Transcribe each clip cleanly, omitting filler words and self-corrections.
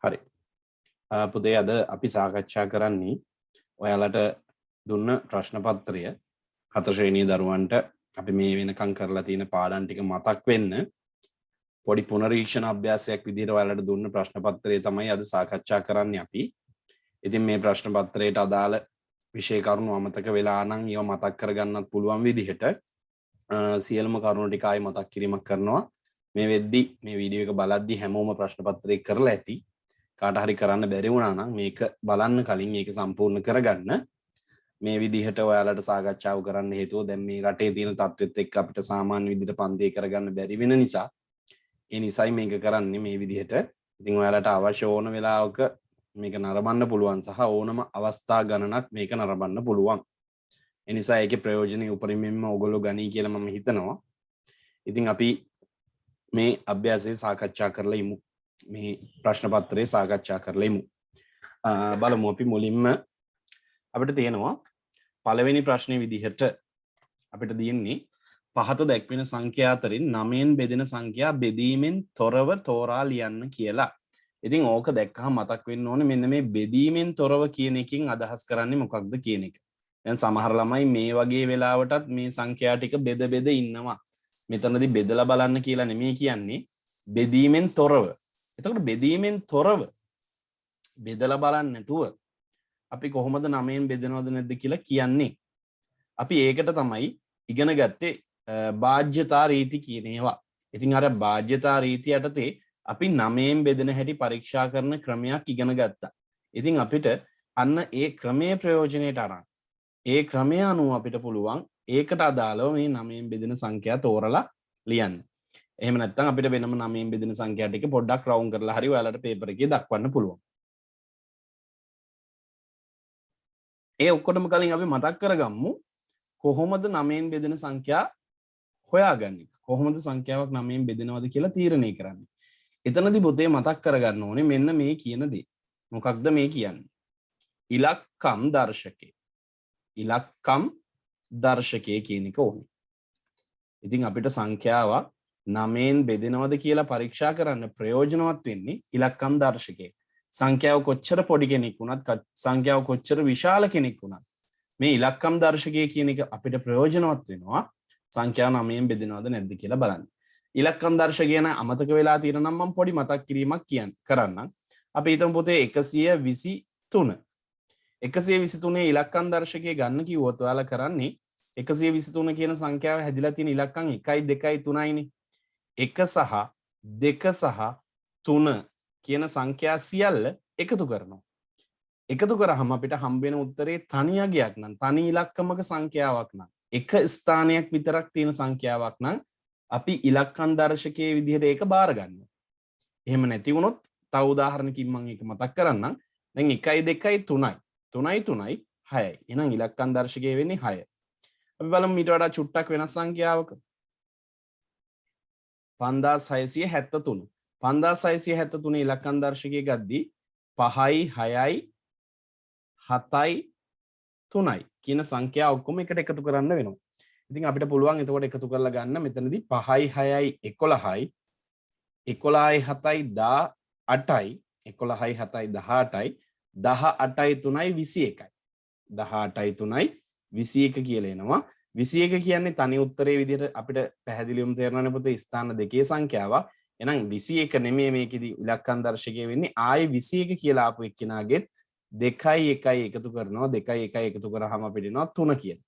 හරි. පුතේ අද අපි සාකච්ඡා කරන්නේ ඔයාලට දුන්න ප්‍රශ්න පත්‍රය හතර ශ්‍රේණිය දරුවන්ට අපි මේ වෙනකන් කරලා තියෙන පාඩම් ටික මතක් වෙන්න පොඩි පුනරීක්ෂණ අභ්‍යාසයක් විදිහට ඔයාලට දුන්න ප්‍රශ්න පත්‍රය තමයි අද සාකච්ඡා කරන්නේ අපි. ඉතින් මේ ප්‍රශ්න පත්‍රයට අදාළ විෂය කරුණු අමතක වෙලා නම් ඒවා මතක් කරගන්නත් පුළුවන් විදිහට සියලුම කරුණු ටික ආයි මතක් කිරීමක් කරනවා. මේ වෙද්දි මේ වීඩියෝ එක බලද්දි හැමෝම ප්‍රශ්න පත්‍රය කරලා ඇති. කාට හරි කරන්න බැරි වුණා නම් මේක බලන්න කලින් මේක සම්පූර්ණ කරගන්න. මේ විදිහට ඔයාලට සාකච්ඡාව කරන්න හේතුව දැන් මේ රටේ තියෙන තත්ත්වෙත් එක්ක අපිට සාමාන්‍ය විදිහට පන්තිය කරගන්න බැරි වෙන නිසා ඒ නිසයි මේක කරන්නේ මේ විදිහට. ඉතින් ඔයාලට අවශ්‍ය ඕන වෙලාවක මේක නරඹන්න පුළුවන් සහ ඕනම අවස්ථා ගණනක් මේක නරඹන්න පුළුවන්. ඒ නිසා ඒකේ ප්‍රයෝජනෙ උපරිමයෙන්ම ඔයගොල්ලෝ ගනී කියලා මම හිතනවා. ඉතින් අපි මේ අභ්‍යාසය සාකච්ඡා කරලා ඉමු. මේ ප්‍රශ්න පත්‍රය සාකච්ඡා කරලා ඉමු. බලමු අපි මුලින්ම අපිට තියෙනවා පළවෙනි ප්‍රශ්නේ විදිහට අපිට තියෙන්නේ පහත දැක්වෙන සංඛ්‍යා අතරින් 9න් බෙදෙන සංඛ්‍යා බෙදීමෙන් තොරව තෝරා ලියන්න කියලා. ඉතින් ඕක දැක්කහම මතක් වෙන්න ඕනේ මෙන්න මේ බෙදීමෙන් තොරව කියන එකකින් අදහස් කරන්නේ මොකක්ද කියන එක. දැන් සමහර ළමයි මේ වගේ වෙලාවටත් මේ සංඛ්‍යා ටික බෙද බෙද ඉන්නවා. මෙතනදී බෙදලා බලන්න කියලා නෙමෙයි කියන්නේ බෙදීමෙන් තොරව. එතකොට බෙදීමෙන් තොරව බෙදලා බලන්න නැතුව අපි කොහොමද 9න් බෙදනවද නැද්ද කියලා කියන්නේ. අපි ඒකට තමයි ඉගෙන ගත්තේ බාජ්‍යතා රීති කියන ඒවා. ඉතින් අර බාජ්‍යතා රීතිය යටතේ අපි 9න් බෙදෙන හැටි පරීක්ෂා කරන ක්‍රමයක් ඉගෙන ගත්තා. ඉතින් අපිට අන්න ඒ ක්‍රමයේ ප්‍රයෝජනෙට අරන් ඒ ක්‍රමය අනුව අපිට පුළුවන් ඒකට අදාළව මේ 9න් බෙදෙන සංඛ්‍යා තෝරලා ලියන්න. එහෙම නැත්නම් අපිට වෙනම 9න් බෙදෙන සංඛ්‍යා ටික පොඩ්ඩක් රවුන්ඩ් කරලා හරි ඔයාලට පේපර් එකේ දක්වන්න පුළුවන්. ඒ ඔක්කොටම කලින් අපි මතක් කරගමු කොහොමද 9න් බෙදෙන සංඛ්‍යා හොයාගන්නේ. කොහොමද සංඛ්‍යාවක් 9න් බෙදෙනවද කියලා තීරණය කරන්නේ. එතනදී පොතේ මතක් කරගන්න ඕනේ මෙන්න මේ කියන දේ. මොකක්ද මේ කියන්නේ? ඉලක්කම් දර්ශකය. ඉලක්කම් දර්ශකය කියන එක ඕනේ. ඉතින් අපිට සංඛ්‍යාවක් 9න් බෙදෙනවද කියලා පරීක්ෂා කරන්න ප්‍රයෝජනවත් වෙන්නේ ඉලක්කම් දර්ශකය. සංඛ්‍යාව කොච්චර පොඩි කෙනෙක් වුණත් සංඛ්‍යාව කොච්චර විශාල කෙනෙක් වුණත් මේ ඉලක්කම් දර්ශකය කියන එක අපිට ප්‍රයෝජනවත් වෙනවා සංඛ්‍යාව 9න් බෙදෙනවද නැද්ද කියලා බලන්න. ඉලක්කම් දර්ශකය ගැන අමතක වෙලා තියෙන නම් මම පොඩි මතක් කිරීමක් කරන්නම්. අපි හිතමු පොතේ 123. 123 ඉලක්කම් දර්ශකය ගන්න කිව්වොත් ඔයාලා කරන්නේ 123 කියන සංඛ්‍යාව හැදිලා තියෙන ඉලක්කම් 1 2 3යිනේ. 1 සහ 2 සහ 3 කියන සංඛ්‍යා සියල්ල එකතු කරනවා. එකතු කරාම අපිට හම්බ වෙන උත්තරේ තනි අගයක් නම් තනි ඉලක්කමක සංඛ්‍යාවක් නම් එක ස්ථානයක් විතරක් තියෙන සංඛ්‍යාවක් නම් අපි ඉලක්කම් දර්ශකයේ විදිහට ඒක බාර ගන්නවා. එහෙම නැති වුණොත් තව උදාහරණකින් මම ඒක මතක් කරන්නම්. දැන් 1 2 3යි 3යි 3යි 6යි. එහෙනම් ඉලක්කම් දර්ශකයේ වෙන්නේ 6. අපි බලමු ඊට වඩා චුට්ටක් වෙනස් සංඛ්‍යාවක 5673. 5673 ඉලක්කම් දර්ශකයේ ගද්දී 5යි 6යි 7යි 3යි කියන සංඛ්‍යා ඔක්කොම එකට එකතු කරන්න වෙනවා. ඉතින් අපිට පුළුවන් එතකොට එකතු කරලා ගන්න මෙතනදී 5යි 6යි 11යි 11යි 7යි 18යි 11යි 7යි 18යි 18යි 3යි 21යි 18යි 3යි 21 කියලා එනවා. 21 කියන්නේ තනි උත්තරේ විදිහට අපිට පැහැදිලිවම තේරෙනවනේ පුතේ ස්ථාන දෙකේ සංඛ්‍යාවක්. එහෙනම් 21 නෙමෙයි මේකෙදි ඉලක්කම් දර්ශකයේ වෙන්නේ ආයේ 21 කියලා ආපු එක්කිනාගෙත් 2යි 1යි එකතු කරනවා 2යි 1යි එකතු කරාම අපිට එනවා 3 කියලා.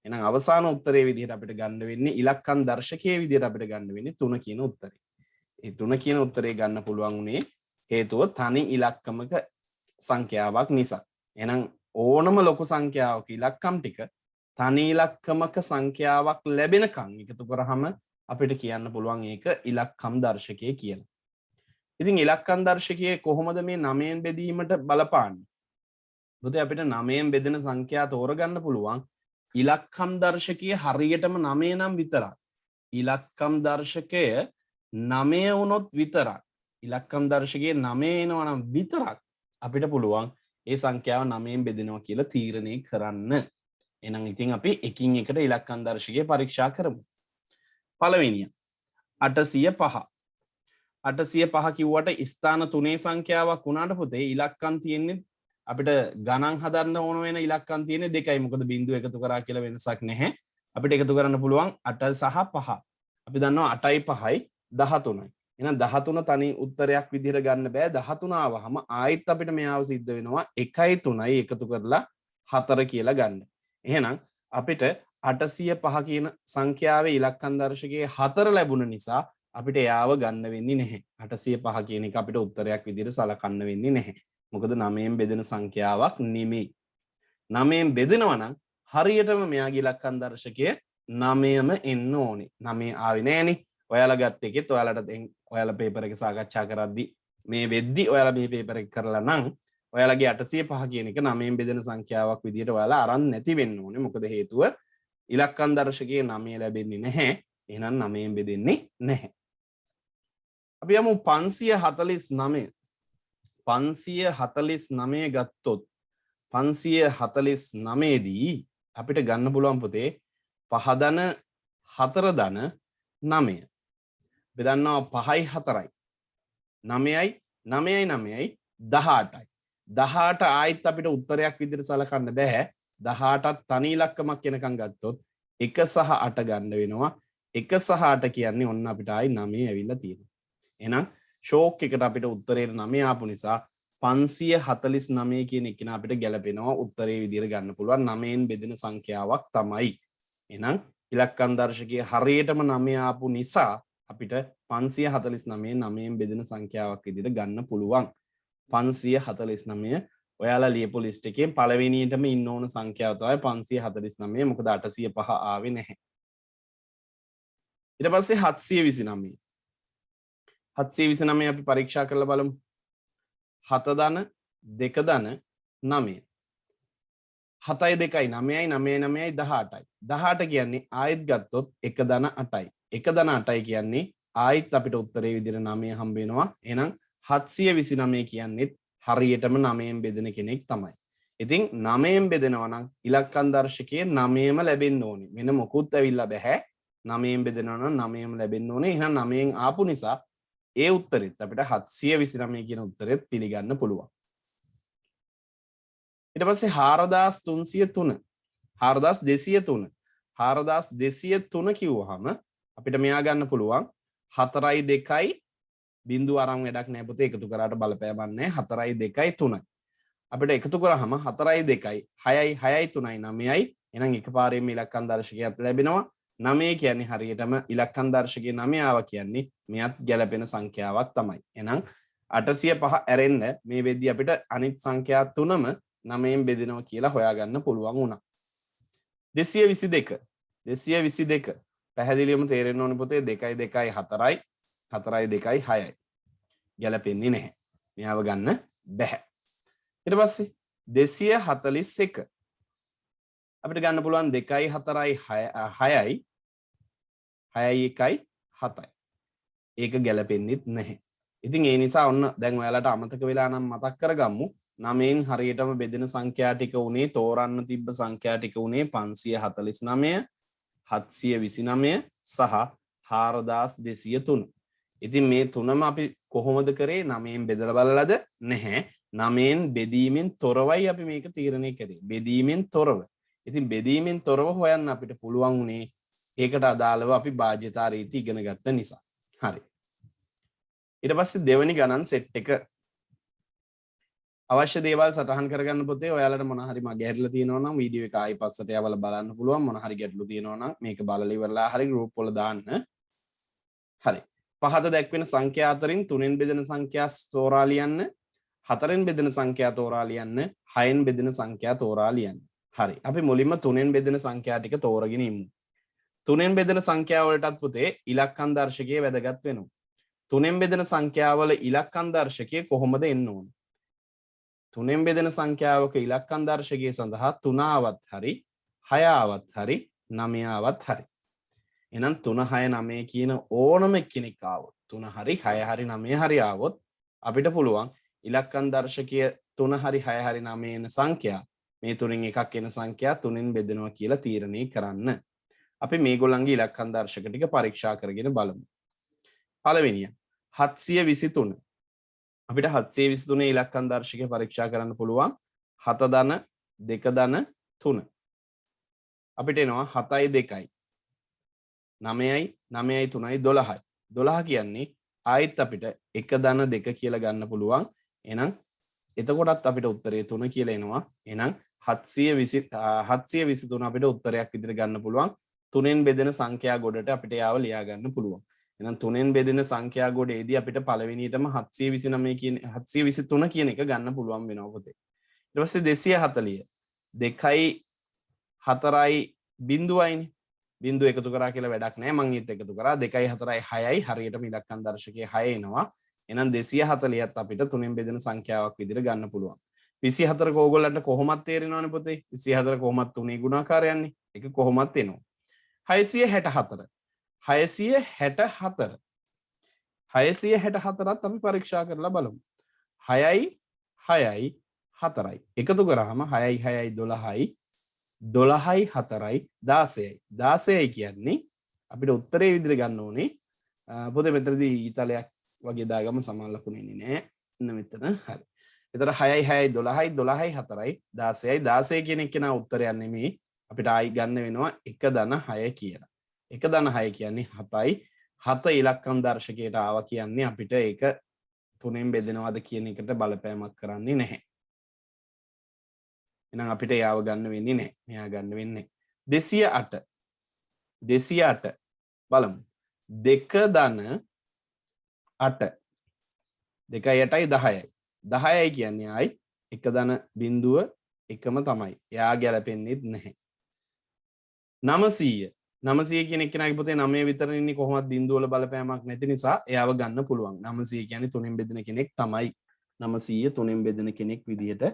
එහෙනම් අවසාන උත්තරේ විදිහට අපිට ගන්න වෙන්නේ ඉලක්කම් දර්ශකයේ විදිහට අපිට ගන්න වෙන්නේ 3 කියන උත්තරේ. ඒ 3 කියන උත්තරේ ගන්න පුළුවන් උනේ හේතුව තනි ඉලක්කමක සංඛ්‍යාවක් නිසා. එහෙනම් ඕනම ලොකු සංඛ්‍යාවක ඉලක්කම් ටික තනි ඉලක්කමක සංඛ්‍යාවක් ලැබෙනකන් එකතු කරාම අපිට කියන්න පුළුවන් ඒක ඉලක්කම් දර්ශකය කියලා. ඉතින් ඉලක්කම් දර්ශකයේ කොහොමද මේ 9න් බෙදීමට බලපාන්නේ? පුතේ අපිට 9න් බෙදෙන සංඛ්‍යා තෝරගන්න පුළුවන් ඉලක්කම් දර්ශකයේ හරියටම 9 නම් විතරක්. ඉලක්කම් දර්ශකය 9 වුණොත් විතරක්. ඉලක්කම් දර්ශකයේ 9 එනවා නම් විතරක් අපිට පුළුවන් ඒ සංඛ්‍යාව 9න් බෙදෙනවා කියලා තීරණය කරන්න. එහෙනම් ඉතින් අපි එකින් එකට ඉලක්කම් දර්ශකයේ පරීක්ෂා කරමු. පළවෙනිය 805. 805 කිව්වට ස්ථාන 3 සංඛ්‍යාවක් වුණාට පුතේ ඉලක්කම් තියෙන්නේ අපිට ගණන් හදන්න ඕන වෙන ඉලක්කම් තියෙන්නේ 2යි. මොකද බිංදුව එකතු කරා කියලා වෙනසක් නැහැ. අපිට එකතු කරන්න පුළුවන් 8 සහ 5. අපි දන්නවා 8යි 5යි 13යි. එහෙනම් 13 තනි උත්තරයක් විදිහට ගන්න බෑ. 13 ආවහම ආයෙත් අපිට මෙයාව සිද්ධ වෙනවා 1යි 3යි එකතු කරලා 4 කියලා ගන්න. එහෙනම් අපිට 805 කියන සංඛ්‍යාවේ ඉලක්කම් දර්ශකයේ 4 ලැබුණ නිසා අපිට එයාව ගන්න වෙන්නේ නැහැ. 805 කියන එක අපිට උත්තරයක් විදිහට සලකන්න වෙන්නේ නැහැ. මොකද 9න් බෙදෙන සංඛ්‍යාවක් නෙමෙයි. 9න් බෙදෙනවා නම් හරියටම මෙයාගේ ඉලක්කම් දර්ශකය 9ම එන්න ඕනේ. 9 ආවේ නෑනේ. ඔයාලා ගත්ත එකෙත් ඔයාලට ඔයාලා පේපර් එක සාකච්ඡා කරද්දී මේ වෙද්දි ඔයාලා මේ පේපර් එක කරලා නම් ඔයාලගේ 805 කියන එක 9න් බෙදෙන සංඛ්‍යාවක් විදිහට ඔයාලා අරන් නැති වෙන්න ඕනේ. මොකද හේතුව ඉලක්කම් දර්ශකයේ 9 ලැබෙන්නේ නැහැ. එහෙනම් 9න් බෙදෙන්නේ නැහැ. අපි යමු 549. 549 ගත්තොත් 549 දී අපිට ගන්න පුළුවන් පුතේ 5 ධන 4 ධන 9. අපි දන්නවා 5යි 4යි 9යි 9යි 9යි 18යි. 18 ආයිත් අපිට උත්තරයක් විදිහට සලකන්න බෑ. 18ත් තනි ඉලක්කමක් වෙනකන් ගත්තොත් 1 සහ 8 ගන්න වෙනවා. 1 සහ 8 කියන්නේ ඔන්න අපිට ආයි 9 ඇවිල්ලා තියෙනවා. එහෙනම් ෂෝක් එකට අපිට උත්තරේ 9 ආපු නිසා 549 කියන එක අපිට ගැලපෙනවා උත්තරේ විදිහට ගන්න පුළුවන් 9න් බෙදෙන සංඛ්‍යාවක් තමයි. එහෙනම් ඉලක්කම් දර්ශකයේ හරියටම 9 ආපු නිසා අපිට 549 9න් බෙදෙන සංඛ්‍යාවක් විදිහට ගන්න පුළුවන්. 549 ඔයාලා ලියපු ලිස්ට් එකේ පළවෙනියටම ඉන්න ඕන සංඛ්‍යාව තමයි 549. මොකද 805 ආවේ නැහැ. ඊට පස්සේ 729. 729 අපි පරීක්ෂා කරලා බලමු. 7 ධන 2 ධන 9. 7යි 2යි 9යි 9යි 9යි 18යි. 18 කියන්නේ ආයෙත් ගත්තොත් 1 ධන 8යි. 1 ධන 8යි කියන්නේ ආයෙත් අපිට උත්තරේ විදිහට 9 හම්බ වෙනවා. එහෙනම් 729 කියන්නේත් හරියටම 9න් බෙදෙන කෙනෙක් තමයි. ඉතින් 9න් බෙදෙනවා නම් ඉලක්කම් දර්ශකයේ 9ම ලැබෙන්න ඕනේ. වෙන මොකුත් ඇවිල්ලා බෑ. 9න් බෙදෙනවා නම් 9ම ලැබෙන්න ඕනේ. එහෙනම් 9න් ආපු නිසා ඒ උත්තරෙත් අපිට 729 කියන උත්තරෙත් පිළිගන්න පුළුවන්. ඊට පස්සේ 4303 4203 4203 කිව්වහම අපිට මෙයා ගන්න පුළුවන් 4යි 2යි බිංදුව අරන් වැඩක් නැහැ පුතේ එකතු කරාට බලපෑමක් නැහැ 4යි 2යි 3යි අපිට එකතු කරාම 4යි 2යි 6යි 6යි 3යි 9යි එහෙනම් එකපාරෙම ඉලක්කම් දර්ශකයක් ලැබෙනවා 9 කියන්නේ හරියටම ඉලක්කම් දර්ශකයේ 9 ආවා කියන්නේ මෙයත් ගැලපෙන සංඛ්‍යාවක් තමයි. එහෙනම් 805 ඇරෙන්න මේ වෙද්දී අපිට අනිත් සංඛ්‍යා තුනම 9න් බෙදෙනවා කියලා හොයාගන්න පුළුවන් වුණා. 222 222 පැහැදිලිවම තේරෙන්න ඕනේ පුතේ 2යි 2යි 4යි 4යි 2යි 6යි. ගැලපෙන්නේ නැහැ. මෙයාව ගන්න බැහැ. ඊට පස්සේ 241 අපිට ගන්න පුළුවන් 2යි 4යි 6යි 6යි 1යි 7යි. ඒක ගැලපෙන්නෙත් නැහැ. ඉතින් ඒ නිසා ඔන්න දැන් ඔයාලට අමතක වෙලා නම් මතක් කරගමු. 9න් හරියටම බෙදෙන සංඛ්‍යා ටික උනේ තෝරන්න තිබ්බ සංඛ්‍යා ටික උනේ 549 729 සහ 4203. ඉතින් මේ තුනම අපි කොහොමද කරේ 9න් බෙදලා බලලාද නැහැ. 9න් බෙදීමෙන් තොරවයි අපි මේක තීරණය කරේ. බෙදීමෙන් තොරව. ඉතින් බෙදීමෙන් තොරව හොයන්න අපිට පුළුවන් උනේ ඒකට අදාළව අපි බාජ්‍යතා රීති ඉගෙන ගත්ත නිසා. හරි. ඊට පස්සේ දෙවෙනි ගණන් සෙට් එක අවශ්‍ය දේවල් සටහන් කරගන්න පුතේ ඔයාලට මොන හරි මගේ ඇරිලා තියෙනවා නම් වීඩියෝ එක ආයි පස්සට යවලා බලන්න පුළුවන් මොන හරි ගැටලු තියෙනවා නම් මේක බලලා ඉවරලා හරි ගෲප් වල දාන්න. හරි. පහත දැක්වෙන සංඛ්‍යා අතරින් 3න් බෙදෙන සංඛ්‍යා තෝරා ලියන්න 4න් බෙදෙන සංඛ්‍යා තෝරා ලියන්න 6න් බෙදෙන සංඛ්‍යා තෝරා ලියන්න. හරි. අපි මුලින්ම 3න් බෙදෙන සංඛ්‍යා ටික තෝරගෙන ඉමු. 3න් බෙදෙන සංඛ්‍යා වලටත් පුතේ ඉලක්කම් දර්ශකයේ වැදගත් වෙනවා. 3න් බෙදෙන සංඛ්‍යාවල ඉලක්කම් දර්ශකයේ කොහොමද එන්න ඕන? 3න් බෙදෙන සංඛ්‍යාවක ඉලක්කම් දර්ශකයේ සඳහා 3 ආවත් හරි 6 ආවත් හරි 9 ආවත් හරි. එහෙනම් 3 6 9 කියන ඕනම කෙනෙක් ආවොත් 3 හරි 6 හරි 9 හරි ආවොත් අපිට පුළුවන් ඉලක්කම් දර්ශකයේ 3 හරි 6 හරි 9 එන සංඛ්‍යා මේ තුنين එකක් එන සංඛ්‍යා 3න් බෙදෙනවා කියලා තීරණය කරන්න. අපි මේගොල්ලන්ගේ ඉලක්කම් දර්ශක ටික පරීක්ෂා කරගෙන බලමු. පළවෙනිය 723 අපිට 723 ඉලක්කම් දර්ශකය පරීක්ෂා කරන්න පුළුවන් 7 ධන 2 ධන 3 අපිට එනවා 7යි 2යි 9යි 9යි 3යි 12යි 12 කියන්නේ ආයෙත් අපිට 1 ධන 2 කියලා ගන්න පුළුවන් එහෙනම් එතකොටත් අපිට උත්තරේ 3 කියලා එනවා එහෙනම් 723 අපිට උත්තරයක් විදිහට ගන්න පුළුවන් 3න් බෙදෙන සංඛ්‍යා ගොඩට අපිට යාව ලියා ගන්න පුළුවන් එහෙනම් 3න් බෙදෙන සංඛ්‍යා ගොඩේදී අපිට පළවෙනියටම 729 කියන 723 කියන එක ගන්න පුළුවන් වෙනවා පොතේ. ඊට පස්සේ 240 2යි 4යි බිඳුවයිනේ. බිඳුව එකතු කරා කියලා වැඩක් නැහැ. මම ඊත් එකතු කරා 2යි 4යි 6යි හරියටම ඉලක්කම් දර්ශකයේ 6 එනවා. එහෙනම් 240ත් අපිට 3න් බෙදෙන සංඛ්‍යාවක් විදිහට ගන්න පුළුවන්. 24ක ඕගොල්ලන්ට කොහොමද තේරෙනවනේ පොතේ. 24 කොහොමද 3 ගුණාකාරයන්නේ. ඒක කොහොමද එනවා. 664 664 664ත් අපි පරීක්ෂා කරලා බලමු 6යි 6යි 4යි එකතු කරාම 6යි 6යි 12යි 12යි 4යි 16යි 16යි කියන්නේ අපිට උත්තරේ විදිහට ගන්න ඕනේ පොතේ මෙතනදී ඊතලයක් වගේ දාගම සමාන ලකුණු එන්නේ නැහැ එන්න මෙතන හරි එතන 6යි 6යි 12යි 12යි 4යි 16යි 16 කියන එක නා උත්තරයක් නෙමෙයි අපිට ආයි ගන්න වෙනවා 1 ධන 6 කියලා 1 ධන 6 කියන්නේ 7යි 7 ඉලක්කම් දර්ශකයට ආවා කියන්නේ අපිට ඒක 3න් බෙදෙනවද කියන එකට බලපෑමක් කරන්නේ නැහැ. එහෙනම් අපිට යාව ගන්න වෙන්නේ නැහැ. මෙයා ගන්න වෙන්නේ 208 208 බලමු. 2 ධන 8 2යි 8යි 10යි 10යි කියන්නේ ආයි 1 ධන බිඳුව එකම තමයි. එයා ගැලපෙන්නේ නැහැ. 900 900 කියන එක්කෙනාගේ පොතේ 9 විතර ඉන්නේ කොහොමද බිඳුව වල බලපෑමක් නැති නිසා එයාව ගන්න පුළුවන් 900 කියන්නේ 3න් බෙදෙන කෙනෙක් තමයි 900 3න් බෙදෙන කෙනෙක් විදියට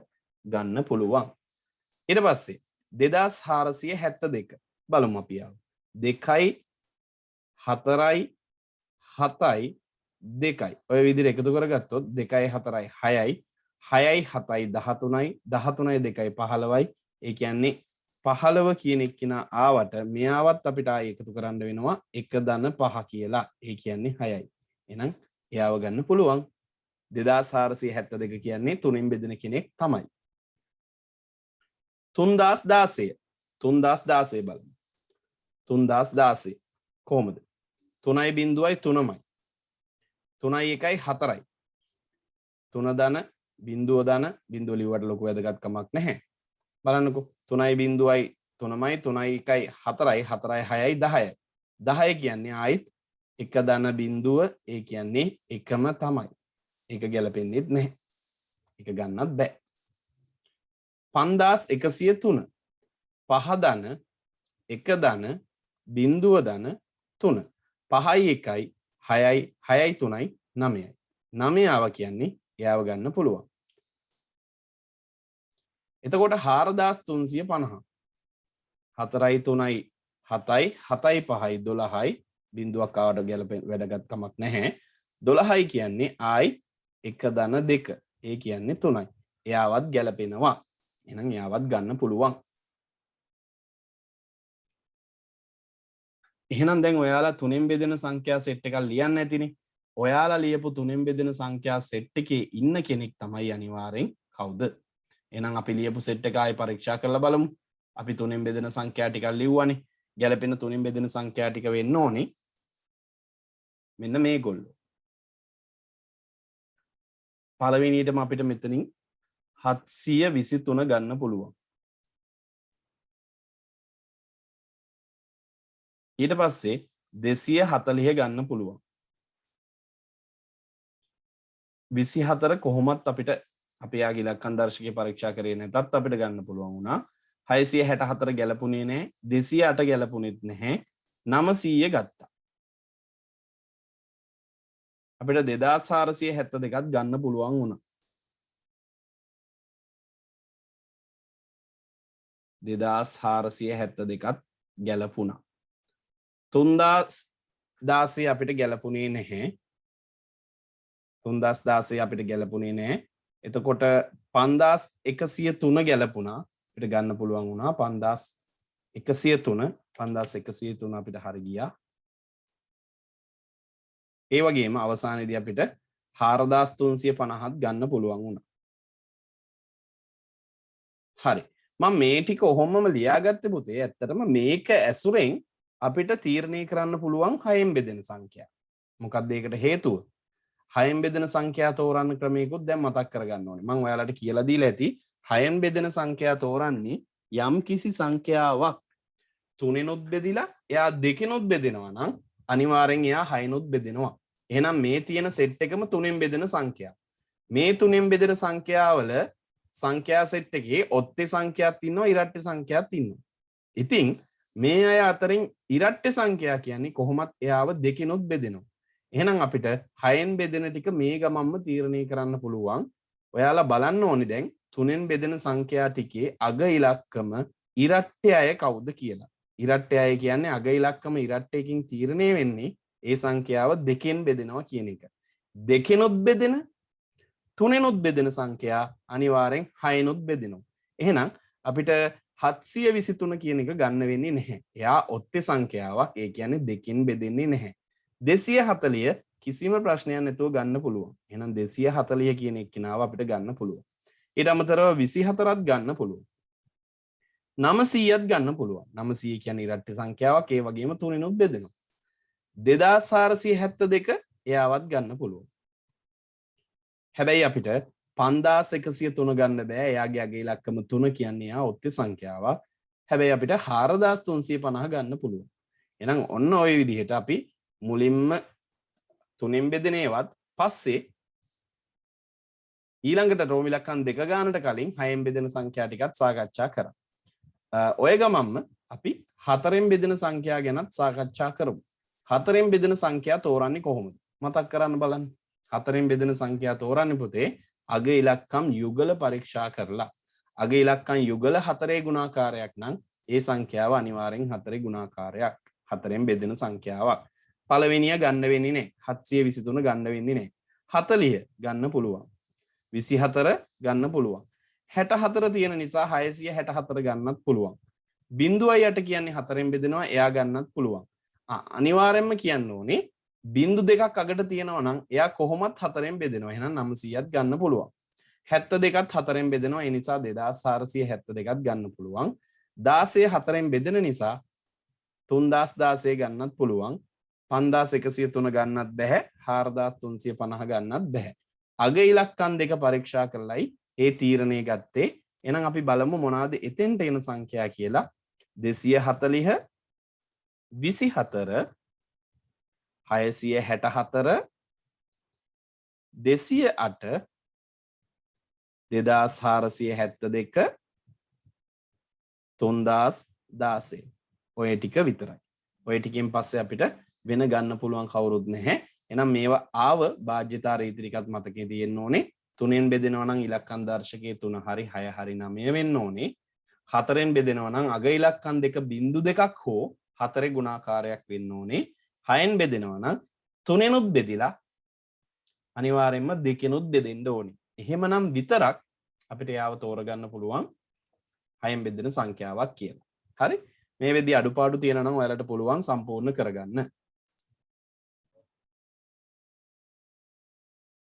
ගන්න පුළුවන් ඊට පස්සේ 2472 බලමු අපි ආව 2යි 4යි 7යි 2යි ඔය විදිහට එකතු කරගත්තොත් 2යි 4යි 6යි 6යි 7යි 13යි 13යි 2යි 15යි ඒ කියන්නේ 15 කියන එක්කිනා ආවට මෙයාවත් අපිට ආයෙ එකතු කරන්න වෙනවා 1 ධන 5 කියලා. ඒ කියන්නේ 6යි. එහෙනම් එයාව ගන්න පුළුවන්. 2472 කියන්නේ 3න් බෙදෙන කෙනෙක් තමයි. 3016 3016 බලමු. 3016 කොහොමද? 3යි බිඳුවයි 3මයි. 3යි 1යි 4යි. 3 ධන බිඳුව ධන බිඳුව ලිව්වට ලොකු වැදගත්කමක් නැහැ. බලන්නකෝ 3යි බිඳුවයි 3මයි 3යි 1යි 4යි 4යි 6යි 10යි 10 කියන්නේ ආයිත් 1 ධන බිඳුව ඒ කියන්නේ එකම තමයි ඒක ගැලපෙන්නේ නැහැ ඒක ගන්නත් බෑ 5103 5 ධන 1 ධන බිඳුව ධන 3 5යි 1යි 6යි 6යි 3යි 9යි 9 ආව කියන්නේ එයාව ගන්න පුළුවන් එතකොට 4350 4යි 3යි 7යි 7යි 5යි 12යි බිඳුවක් ආවට ගැලපෙන වැඩගත්කමක් නැහැ 12යි කියන්නේ ආයි 1 ධන 2 ඒ කියන්නේ 3යි එයාවත් ගැලපෙනවා එහෙනම් එයාවත් ගන්න පුළුවන් එහෙනම් දැන් ඔයාලා 3න් බෙදෙන සංඛ්‍යා සෙට් එකක් ලියන්න ඇතිනේ ඔයාලා ලියපු 3න් බෙදෙන සංඛ්‍යා සෙට් එකේ ඉන්න කෙනෙක් තමයි අනිවාර්යෙන් කවුද එහෙනම් අපි ලියපු සෙට් එක ආයෙ පරීක්ෂා කරලා බලමු. අපි 3න් බෙදෙන සංඛ්‍යා ටිකක් ලිව්වනේ. ගැලපෙන 3න් බෙදෙන සංඛ්‍යා ටික වෙන්න ඕනේ. මෙන්න මේගොල්ලෝ. පළවෙනියටම අපිට මෙතනින් 723 ගන්න පුළුවන්. ඊට පස්සේ 240 ගන්න පුළුවන්. 24 කොහොමත් අපිට අපි යාගේ ඉලක්කම් දර්ශකයේ පරීක්ෂා කරේ නැතත් අපිට ගන්න පුළුවන් වුණා 664 ගැලපුණේ නැහැ 208 ගැලපුණෙත් නැහැ 900 ගත්තා අපිට 2472ක් ගන්න පුළුවන් වුණා 2472ක් ගැලපුණා 3016 අපිට ගැලපුණේ නැහැ 3016 අපිට ගැලපුණේ නැහැ එතකොට 5103 ගැලපුණා අපිට ගන්න පුළුවන් වුණා 5103 5103 අපිට හරි ගියා ඒ වගේම අවසානයේදී අපිට 4350ත් ගන්න පුළුවන් වුණා. හරි. මම මේ ටික ඔහොමම ලියාගත්තේ පුතේ. ඇත්තටම මේක ඇසුරෙන් අපිට තීරණය කරන්න පුළුවන් 6න් බෙදෙන සංඛ්‍යා. මොකක්ද ඒකට හේතුව? 6න් බෙදෙන සංඛ්‍යා තෝරන්න ක්‍රමයකුත් දැන් මතක් කරගන්න ඕනේ. මම ඔයාලට කියලා දීලා ඇති 6න් බෙදෙන සංඛ්‍යා තෝරන්නේ යම් කිසි සංඛ්‍යාවක් 3ෙනුත් බෙදිලා එයා 2ෙනුත් බෙදෙනවා නම් අනිවාර්යෙන් එයා 6ෙනුත් බෙදෙනවා. එහෙනම් මේ තියෙන සෙට් එකම 3ෙන් බෙදෙන සංඛ්‍යා. මේ 3ෙන් බෙදෙන සංඛ්‍යාවල සංඛ්‍යා සෙට් එකේ ඔත්තේ සංඛ්‍යාවක් ඉන්නවා ඉරට්ටේ සංඛ්‍යාවක් ඉන්නවා. ඉතින් මේ අය අතරින් ඉරට්ටේ සංඛ්‍යා කියන්නේ කොහොමත් එයාව 2ෙනුත් බෙදෙනවා. එහෙනම් අපිට 6න් බෙදෙන ටික මේ ගමම්ම තීරණය කරන්න පුළුවන්. ඔයාලා බලන්න ඕනේ දැන් 3ෙන් බෙදෙන සංඛ්‍යා ටිකේ අග ඉලක්කම ඉරට්ටේ අය කවුද කියලා. ඉරට්ටේ අය කියන්නේ අග ඉලක්කම ඉරට්ටයකින් තීරණය වෙන්නේ ඒ සංඛ්‍යාව 2ෙන් බෙදෙනවා කියන එක. 2ෙනුත් බෙදෙන 3ෙනුත් බෙදෙන සංඛ්‍යා අනිවාර්යෙන් 6ෙනුත් බෙදෙනවා. එහෙනම් අපිට 723 කියන එක ගන්න වෙන්නේ නැහැ. එයා ඔත්තේ සංඛ්‍යාවක්. ඒ කියන්නේ 2කින් බෙදෙන්නේ නැහැ. 240 කිසිම ප්‍රශ්නයක් නැතුව ගන්න පුළුවන්. එහෙනම් 240 කියන එක්කෙනාව අපිට ගන්න පුළුවන්. ඊට අමතරව 24ත් ගන්න පුළුවන්. 900ත් ගන්න පුළුවන්. 900 කියන්නේ ඉරට්ටේ සංඛ්‍යාවක්. ඒ වගේම 3ෙනුත් බෙදෙනවා. 2472 එයාවත් ගන්න පුළුවන්. හැබැයි අපිට 5103 ගන්න බෑ. එයාගේ අග ඉලක්කම 3 කියන්නේ එයා ඔත්තේ සංඛ්‍යාවක්. හැබැයි අපිට 4350 ගන්න පුළුවන්. එහෙනම් ඔන්න ওই විදිහට අපි මුලින්ම 3ෙන් බෙදෙන ඒවත් පස්සේ ඊළඟට රෝම ඉලක්කම් 2 ගානට කලින් 6ෙන් බෙදෙන සංඛ්‍යා ටිකත් සාකච්ඡා කරා. ඔය ගමම්ම අපි 4ෙන් බෙදෙන සංඛ්‍යා ගැනත් සාකච්ඡා කරමු. 4ෙන් බෙදෙන සංඛ්‍යා තෝරන්නේ කොහොමද? මතක් කරන්න බලන්න. 4ෙන් බෙදෙන සංඛ්‍යා තෝරන්නේ පුතේ අග ඉලක්කම් යුගල පරීක්ෂා කරලා. අග ඉලක්කම් යුගල 4 ගුණාකාරයක් නම් ඒ සංඛ්‍යාව අනිවාර්යෙන් 4 ගුණාකාරයක්. 4ෙන් බෙදෙන සංඛ්‍යාවක්. පළවෙනිය ගන්න වෙන්නේ නැහැ. 723 ගන්න වෙන්නේ නැහැ. 40 ගන්න පුළුවන්. 24 ගන්න පුළුවන්. 64 තියෙන නිසා 664 ගන්නත් පුළුවන්. 0.8 කියන්නේ 4ෙන් බෙදෙනවා එයා ගන්නත් පුළුවන්. අනිවාර්යයෙන්ම කියන්න ඕනේ 0.2ක් අගට තියෙනවා නම් එයා කොහොමත් 4ෙන් බෙදෙනවා. එහෙනම් 900ත් ගන්න පුළුවන්. 72ත් 4ෙන් බෙදෙනවා. ඒ නිසා 2472ත් ගන්න පුළුවන්. 16 4ෙන් බෙදෙන නිසා 3016 ගන්නත් පුළුවන්. 5103 ගන්නත් බැහැ. 4350 ගන්නත් බැහැ. අග ඉලක්කම් දෙක පරීක්ෂා කරලයි ඒ තීරණය ගත්තේ. එහෙනම් අපි බලමු මොනවාද එතෙන්ට එන සංඛ්‍යා කියලා. 240 24 664 208 2472 3016 ඔය ටික විතරයි. ඔය ටිකෙන් පස්සේ අපිට වෙන ගන්න පුළුවන් කවුරුත් නැහැ. එහෙනම් මේවා ආව බාජ්‍යතා රීති ටිකත් මතකේ තියෙන්න ඕනේ. 3ෙන් බෙදෙනවා නම් ඉලක්කම් දර්ශකයේ 3 හරි 6 හරි 9 වෙන්න ඕනේ. 4ෙන් බෙදෙනවා නම් අග ඉලක්කම් 2.2ක් හෝ 4 ගුණාකාරයක් වෙන්න ඕනේ. 6ෙන් බෙදෙනවා නම් 3ෙනුත් බෙදිලා අනිවාර්යයෙන්ම 2ෙනුත් බෙදෙන්න ඕනේ. එහෙමනම් විතරක් අපිට යාව තෝරගන්න පුළුවන් 6ෙන් බෙදෙන සංඛ්‍යාවක් කියලා. හරි? මේ වෙද්දී අඩුපාඩු තියෙනවා නම් ඔයාලට පුළුවන් සම්පූර්ණ කරගන්න.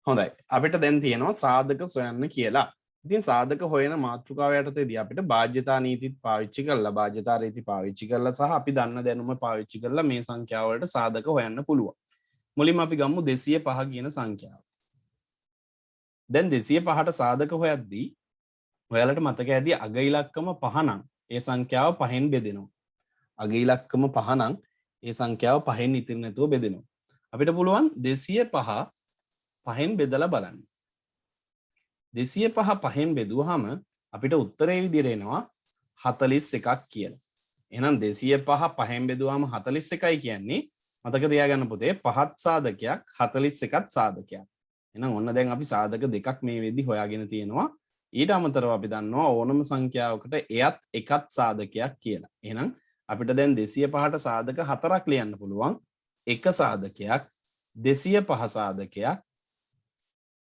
හොඳයි. අපිට දැන් තියෙනවා සාධක සොයන්න කියලා. ඉතින් සාධක හොයන මාතෘකාව යටතේදී අපිට බාජ්‍යතා නීතිත් පාවිච්චි කරලා බාජ්‍යතා රීති පාවිච්චි කරලා සහ අපි දන්න දැනුම පාවිච්චි කරලා මේ සංඛ්‍යාව වලට සාධක හොයන්න පුළුවන්. මුලින්ම අපි ගමු 205 කියන සංඛ්‍යාව. දැන් 205ට සාධක හොයද්දී ඔයාලට මතක ඇති අග ඉලක්කම 5 නම් ඒ සංඛ්‍යාව 5ෙන් බෙදෙනවා. අග ඉලක්කම 5 නම් ඒ සංඛ්‍යාව 5ෙන් ඉතිරි නැතුව බෙදෙනවා. අපිට පුළුවන් 205 5ෙන් බෙදලා බලන්න. 205 5ෙන් බෙදුවාම අපිට උත්තරේ විදිහට එනවා 41ක් කියලා. එහෙනම් 205 5ෙන් බෙදුවාම 41යි කියන්නේ මතක තියාගන්න පුතේ 5ත් සාධකයක් 41ත් සාධකයක්. එහෙනම් ඔන්න දැන් අපි සාධක දෙකක් මේ වෙද්දි හොයාගෙන තියෙනවා. ඊට අමතරව අපි දන්නවා ඕනම සංඛ්‍යාවකට එයත් එකත් සාධකයක් කියලා. එහෙනම් අපිට දැන් 205ට සාධක 4ක් ලියන්න පුළුවන්. එක සාධකයක් 205 සාධකයක්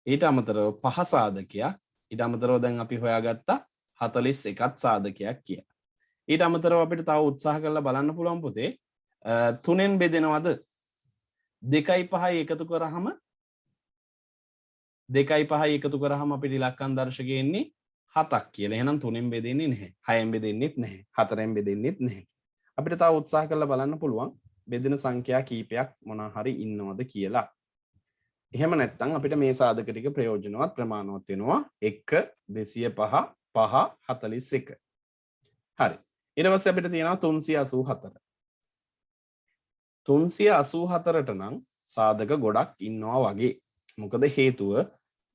ඊට අමතරව 5 සාධකයක් ඊට අමතරව දැන් අපි හොයාගත්තා 41ත් සාධකයක් කියලා. ඊට අමතරව අපිට තව උත්සාහ කරලා බලන්න පුළුවන් පුතේ 3ෙන් බෙදෙනවද? 2.5 එකතු කරාම 2.5 එකතු කරාම අපිට ඉලක්කම් දර්ශකය එන්නේ 7ක් කියලා. එහෙනම් 3ෙන් බෙදෙන්නේ නැහැ. 6ෙන් බෙදෙන්නෙත් නැහැ. 4ෙන් බෙදෙන්නෙත් නැහැ. අපිට තව උත්සාහ කරලා බලන්න පුළුවන් බෙදෙන සංඛ්‍යා කීපයක් මොනවා හරි ඉන්නවද කියලා. එහෙම නැත්නම් අපිට මේ සාධක ටික ප්‍රයෝජනවත් ප්‍රමාණවත් වෙනවා 1 205 5 41. හරි. ඊට පස්සේ අපිට තියෙනවා 384. 384ට නම් සාධක ගොඩක් ඉන්නවා වගේ. මොකද හේතුව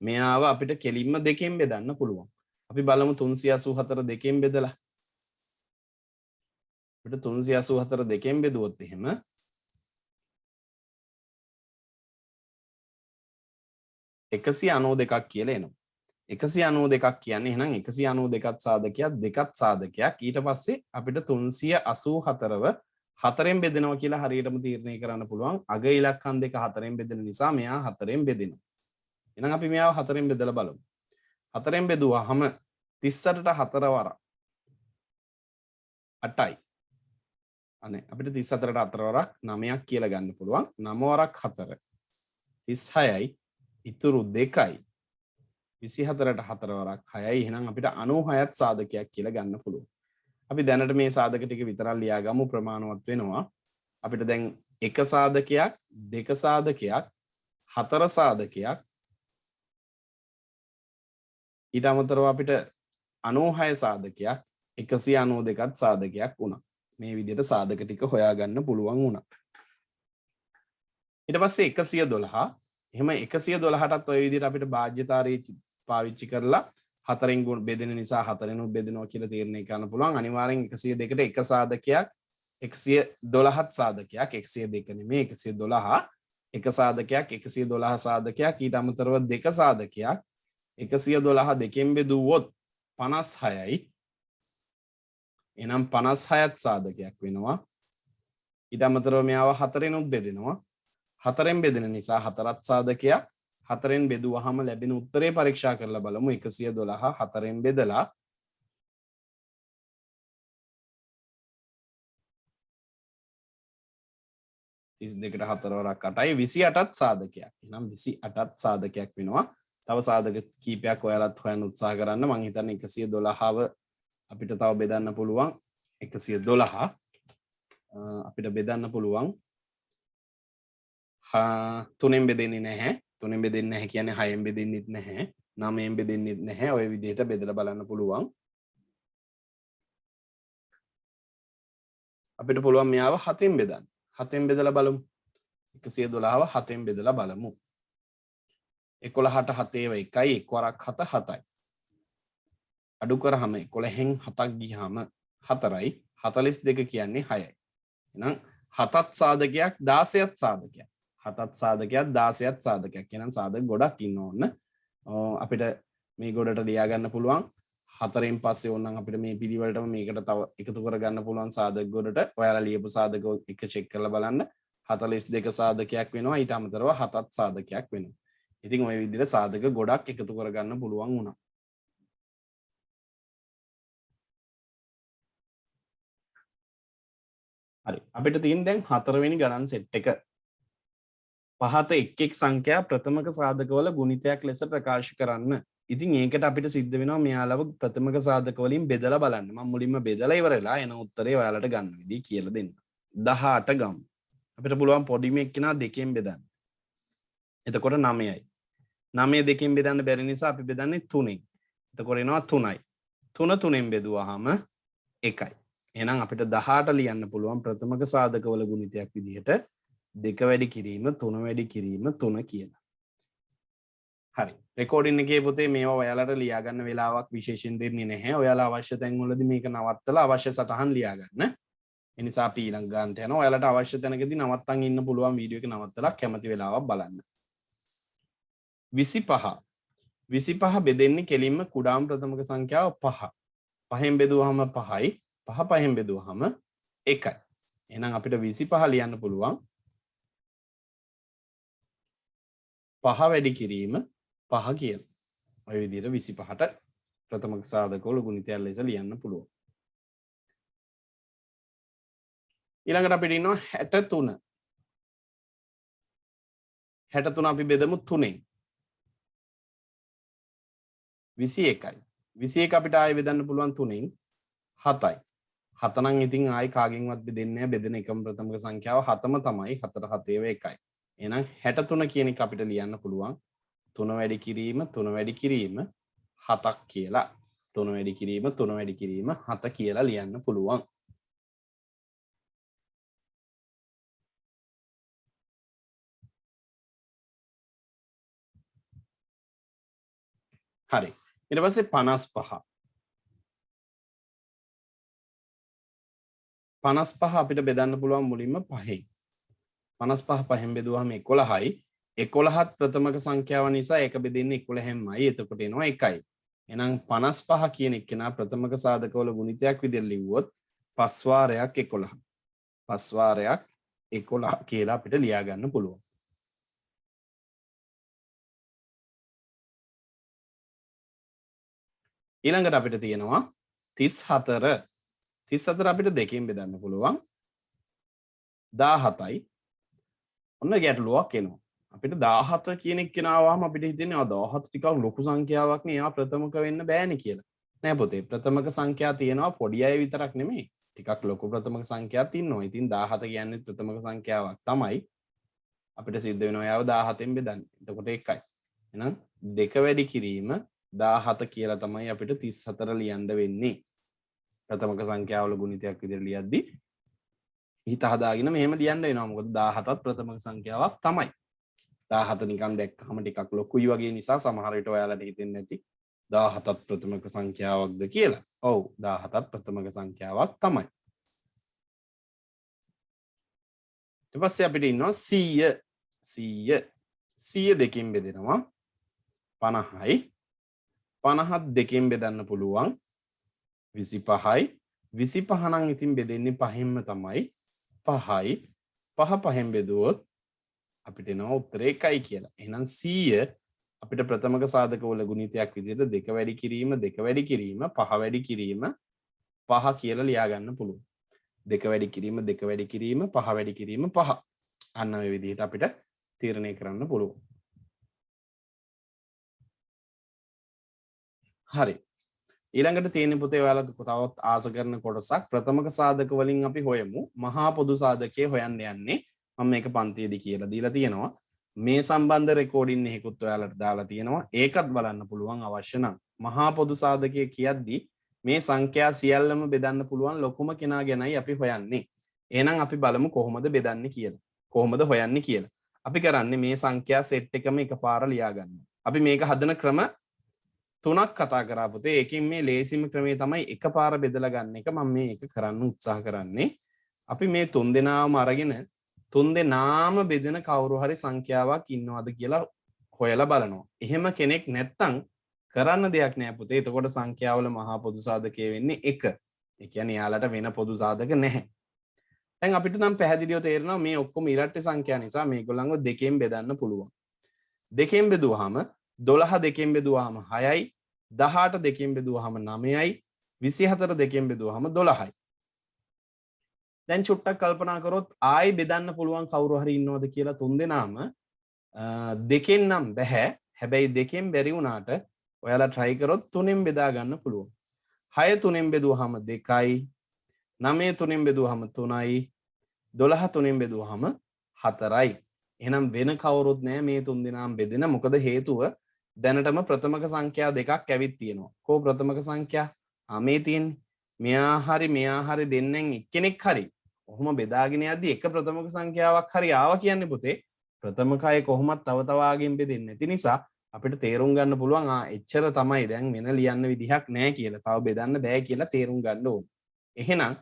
මෙයාව අපිට කෙලින්ම දෙකෙන් බෙදන්න පුළුවන්. අපි බලමු 384 දෙකෙන් බෙදලා. අපිට 384 දෙකෙන් බෙදුවොත් එහෙම 192ක් කියලා එනවා. 192ක් කියන්නේ එහෙනම් 192ත් සාධකයක් දෙකත් සාධකයක්. ඊට පස්සේ අපිට 384ව 4ෙන් බෙදෙනවා කියලා හරියටම තීරණය කරන්න පුළුවන්. අග ඉලක්කම් දෙක 4ෙන් බෙදෙන නිසා මෙයා 4ෙන් බෙදෙනවා. එහෙනම් අපි මෙයාව 4ෙන් බෙදලා බලමු. 4ෙන් බෙදුවාම 38ට 4 වරක් 8යි. අනේ අපිට 34ට 4 වරක් 9ක් කියලා ගන්න පුළුවන්. 9 වරක් 4 36යි. ඉතුරු 2යි. 24ට 4 වරක් 6යි. එහෙනම් අපිට 96ත් සාධකයක් කියලා ගන්න පුළුවන්. අපි දැනට මේ සාධක ටික විතරක් ලියාගමු ප්‍රමාණවත් වෙනවා. අපිට දැන් 1 සාධකයක්, 2 සාධකයක්, 4 සාධකයක් ඊට අමතරව අපිට 96 සාධකයක්, 192ත් සාධකයක් වුණා. මේ විදිහට සාධක ටික හොයාගන්න පුළුවන් වුණා. ඊට පස්සේ 112. එහෙම 112ටත් ওই විදිහට අපිට බාහ්‍යතාරී පාවිච්චි කරලා 4ෙන් ගුණ බෙදෙන නිසා 4ෙන් බෙදෙනවා කියලා තීරණය කරන්න පුළුවන්. අනිවාර්යෙන් 102ට 1 සාධකයක්, 112ත් සාධකයක්, 102 නෙමෙයි 112, 1 සාධකයක්, 112 සාධකයක්, ඊට අමතරව 2 සාධකයක්, 112 දෙකෙන් බෙදුවොත් 56යි. එහෙනම් 56ත් සාධකයක් වෙනවා. ඊට අමතරව මෙයාව 4ෙන් බෙදෙනවා. 4ෙන් බෙදෙන නිසා 4ත් සාධකයක්. 4ෙන් බෙදුවාම ලැබෙන උත්තරේ පරීක්ෂා කරලා බලමු. 112 4ෙන් බෙදලා 32ට 4 වරක් 8යි 28ත් සාධකයක්. එහෙනම් 28ත් සාධකයක් වෙනවා. තව සාධක කීපයක් ඔයාලත් හොයන්න උත්සාහ කරන්න. මම හිතන්නේ 112ව අපිට තව බෙදන්න පුළුවන්. 112 අපිට බෙදන්න පුළුවන් 3ෙන් බෙදෙන්නේ නැහැ. 3ෙන් බෙදෙන්නේ නැහැ කියන්නේ 6ෙන් බෙදෙන්නෙත් නැහැ. 9ෙන් බෙදෙන්නෙත් නැහැ. ඔය විදිහට බෙදලා බලන්න පුළුවන්. අපිට පුළුවන් මෙයාව 7ෙන් බෙදන්න. 7ෙන් බෙදලා බලමු. 112ව 7ෙන් බෙදලා බලමු. 11ට 7ව 1යි 1 වරක් 7 7යි. අඩු කරාම 11න් 7ක් ගියාම 4යි. 42 කියන්නේ 6යි. එහෙනම් 7ත් සාධකයක් 16ත් සාධකයක්. 7ත් සාධකයක් 16ත් සාධකයක්. එහෙනම් සාධක ගොඩක් ඉන්න ඕන. අපිට මේ ගොඩට ලියා ගන්න පුළුවන්. 4න් පස්සේ ඕනනම් අපිට මේ පිළිවෙලටම මේකට තව එකතු කරගන්න පුළුවන් සාධක ගොඩට. ඔයාලා ලියපු සාධක එක චෙක් කරලා බලන්න. 42 සාධකයක් වෙනවා. ඊට අමතරව 7ත් සාධකයක් වෙනවා. ඉතින් ওই විදිහට සාධක ගොඩක් එකතු කරගන්න පුළුවන් වුණා. හරි. අපිට තියෙන දැන් 4 වෙනි ගණන් සෙට් එක. පහත එක් එක් සංඛ්‍යා ප්‍රථමක සාධකවල ගුණිතයක් ලෙස ප්‍රකාශ කරන්න. ඉතින් ඒකට අපිට සිද්ධ වෙනවා මෙයාලව ප්‍රථමක සාධක වලින් බෙදලා බලන්න. මම මුලින්ම බෙදලා ඉවරලා එන උත්තරේ ඔයාලට ගන්න විදිහ කියලා දෙන්න. 18 ගමු. අපිට පුළුවන් පොඩිම එක්කෙනා දෙකෙන් බෙදන්න. එතකොට 9යි. 9 දෙකෙන් බෙදන්න බැරි නිසා අපි බෙදන්නේ 3ෙන්. එතකොට එනවා 3යි. 3 3ෙන් බෙදුවාම 1යි. එහෙනම් අපිට 18 ලියන්න පුළුවන් ප්‍රථමක සාධකවල ගුණිතයක් විදිහට 2 වැඩි කිරීම 3 වැඩි කිරීම 3 කියලා. හරි. රෙකෝඩින් එකේ පොතේ මේවා ඔයාලට ලියා ගන්න වෙලාවක් විශේෂයෙන් දෙන්නේ නැහැ. ඔයාලා අවශ්‍ය තැන්වලදී මේක නවත්තලා අවශ්‍ය සටහන් ලියා ගන්න. ඒ නිසා අපි ඊළඟ ගන්නට යනවා. ඔයාලට අවශ්‍ය තැනකදී නවත්තන් ඉන්න පුළුවන් වීඩියෝ එක නවත්තලා කැමති වෙලාවක් බලන්න. 25. 25 බෙදෙන්නේ කෙලින්ම කුඩාම ප්‍රථමක සංඛ්‍යාව 5. 5ෙන් බෙදුවාම 5යි. 5 5ෙන් බෙදුවාම 1යි. එහෙනම් අපිට 25 ලියන්න පුළුවන් 5 වැඩි කිරීම 5 කියලා. ඔය විදිහට 25ට ප්‍රථමක සාධකවල ගුණිතයක් ලෙස ලියන්න පුළුවන්. ඊළඟට අපිට ඉන්නවා 63. 63 අපි බෙදමු 3ෙන් 21යි 21 අපිට ආයෙ බෙදන්න පුළුවන් 3ෙන් 7යි 7 නම් ඉතින් ආයෙ කාගෙන්වත් බෙදෙන්නේ නැහැ බෙදෙන එකම ප්‍රථමක සංඛ්‍යාව 7ම තමයි 4 7 1යි එහෙනම් 63 කියන එක අපිට ලියන්න පුළුවන් 3 වැඩි කිරීම 3 වැඩි කිරීම 7ක් කියලා 3 වැඩි කිරීම 3 වැඩි කිරීම 7 කියලා ලියන්න පුළුවන් හරි ඊට පස්සේ 55 55 අපිට බෙදන්න පුළුවන් මුලින්ම 5යි 55 5න් බෙදුවාම 11යි 11ත් ප්‍රථමක සංඛ්‍යාව නිසා ඒක බෙදෙන්නේ 11න්මයි එතකොට එනවා 1යි එහෙනම් 55 කියන එක නා ප්‍රථමක සාධකවල ගුණිතයක් විදිහට ලිව්වොත් 5 වාරයක් 11 5 වාරයක් 11 කියලා අපිට ලියා ගන්න පුළුවන් ඊළඟට අපිට තියෙනවා 34 34 අපිට දෙකෙන් බෙදන්න පුළුවන් 17යි ඔන්න ගැටලුවක් එනවා අපිට 17 කියන එක ගෙනාවාම අපිට හිතෙන්නේ 17 ටිකක් ලොකු සංඛ්‍යාවක් නේ එයා ප්‍රථමක වෙන්න බෑනේ කියලා නෑ පොතේ ප්‍රථමක සංඛ්‍යා තියෙනවා පොඩි අය විතරක් නෙමෙයි ටිකක් ලොකු ප්‍රථමක සංඛ්‍යාවක් තියෙනවා ඉතින් 17 කියන්නේ ප්‍රථමක සංඛ්‍යාවක් තමයි අපිට සිද්ධ වෙනවා යාව 17න් බෙදන්න එතකොට 1යි එහෙනම් 2 වැඩි කිරීම 17 කියලා තමයි අපිට 34 ලියන්න වෙන්නේ ප්‍රථමක සංඛ්‍යාවල ගුණිතයක් විදිහට ලියද්දී හිත හදාගෙන මෙහෙම ලියන්න වෙනවා මොකද 17ත් ප්‍රථමක සංඛ්‍යාවක් තමයි 17 නිකන් දැක්කම ටිකක් ලොකුයි වගේ නිසා සමහර විට ඔයාලට හිතෙන්නේ නැති 17ත් ප්‍රථමක සංඛ්‍යාවක්ද කියලා. ඔව් 17ත් ප්‍රථමක සංඛ්‍යාවක් තමයි. ඊට පස්සේ අපිට ඉන්නවා 100 දෙකෙන් බෙදෙනවා 50යි 50ත් දෙකෙන් බෙදන්න පුළුවන් 25යි 25 නම් ඉතින් බෙදෙන්නේ 5න්ම තමයි 5යි 5 5න් බෙදුවොත් අපිට එනවා උත්තරේ 1යි කියලා. එහෙනම් 100 අපිට ප්‍රථමක සාධකවල ගුණිතයක් විදිහට 2 වැඩි කිරීම 2 වැඩි කිරීම 5 වැඩි කිරීම 5 කියලා ලියා ගන්න පුළුවන්. 2 වැඩි කිරීම 2 වැඩි කිරීම 5 වැඩි කිරීම 5. අන්න ඔය විදිහට අපිට තීරණය කරන්න පුළුවන්. හරි. ඊළඟට තියෙන පුතේ ඔයාලා තවත් ආස කරන කොටසක් ප්‍රථමක සාධක වලින් අපි හොයමු. මහා පොදු සාධකයේ හොයන්න යන්නේ. මම මේක පන්තියේදී කියලා දීලා තියෙනවා. මේ සම්බන්ධ රෙකෝඩින් එකකුත් ඔයාලට දාලා තියෙනවා. ඒකත් බලන්න පුළුවන් අවශ්‍ය නම්. මහා පොදු සාධකයේ කියද්දී මේ සංඛ්‍යා සියල්ලම බෙදන්න පුළුවන් ලොකුම කෙනා ගැනයි අපි හොයන්නේ. එහෙනම් අපි බලමු කොහොමද බෙදන්නේ කියලා. කොහොමද හොයන්නේ කියලා. අපි කරන්නේ මේ සංඛ්‍යා සෙට් එකම එකපාර ලියා ගන්නවා. අපි මේක හදන ක්‍රම 3ක් කතා කරා පුතේ. ඒකෙන් මේ ලේසිම ක්‍රමය තමයි එකපාර බෙදලා ගන්න එක. මම මේක කරන්න උත්සාහ කරන්නේ. අපි මේ 3 දෙනාම අරගෙන 3 දෙනාම බෙදෙන කවුරු හරි සංඛ්‍යාවක් ඉන්නවද කියලා හොයලා බලනවා. එහෙම කෙනෙක් නැත්තම් කරන්න දෙයක් නෑ පුතේ. එතකොට සංඛ්‍යාවල මහා පොදු සාධකය වෙන්නේ 1. ඒ කියන්නේ යාලට වෙන පොදු සාධක නැහැ. දැන් අපිට නම් පැහැදිලිව තේරෙනවා මේ ඔක්කොම ඉරට්ට සංඛ්‍යා නිසා මේගොල්ලන්ව දෙකෙන් බෙදන්න පුළුවන්. දෙකෙන් බෙදුවාම 12 දෙකෙන් බෙදුවාම 6යි 18 දෙකෙන් බෙදුවාම 9යි 24 දෙකෙන් බෙදුවාම 12යි. දැන් චුට්ටක් කල්පනා කරොත් ආයි බෙදන්න පුළුවන් කවුරු හරි ඉන්නවද කියලා 3 දෙනාම දෙකෙන් නම් බෑ. හැබැයි දෙකෙන් බැරි වුණාට ඔයාලා try කරොත් 3ෙන් බෙදා ගන්න පුළුවන්. 6 3ෙන් බෙදුවාම 2යි 9 3ෙන් බෙදුවාම 3යි 12 3ෙන් බෙදුවාම 4යි. එහෙනම් වෙන කවුරුත් නෑ මේ 3 දෙනාම බෙදෙන. මොකද හේතුව දැනටම ප්‍රථමක සංඛ්‍යා දෙකක් ඇවිත් තියෙනවා. කෝ ප්‍රථමක සංඛ්‍යා? මේ තියෙන්නේ. මෙයා හරි දෙන්නෙන් එක්කෙනෙක් හරි. ඔහොම බෙදාගෙන යද්දි එක ප්‍රථමක සංඛ්‍යාවක් හරි ආවා කියන්නේ පුතේ. ප්‍රථමක අය කොහොමත් තව තව ආගෙන් බෙදෙන්නේ නැති නිසා අපිට තේරුම් ගන්න පුළුවන් එච්චර තමයි දැන් වෙන ලියන්න විදිහක් නැහැ කියලා. තව බෙදන්න බෑ කියලා තේරුම් ගන්න ඕන. එහෙනම්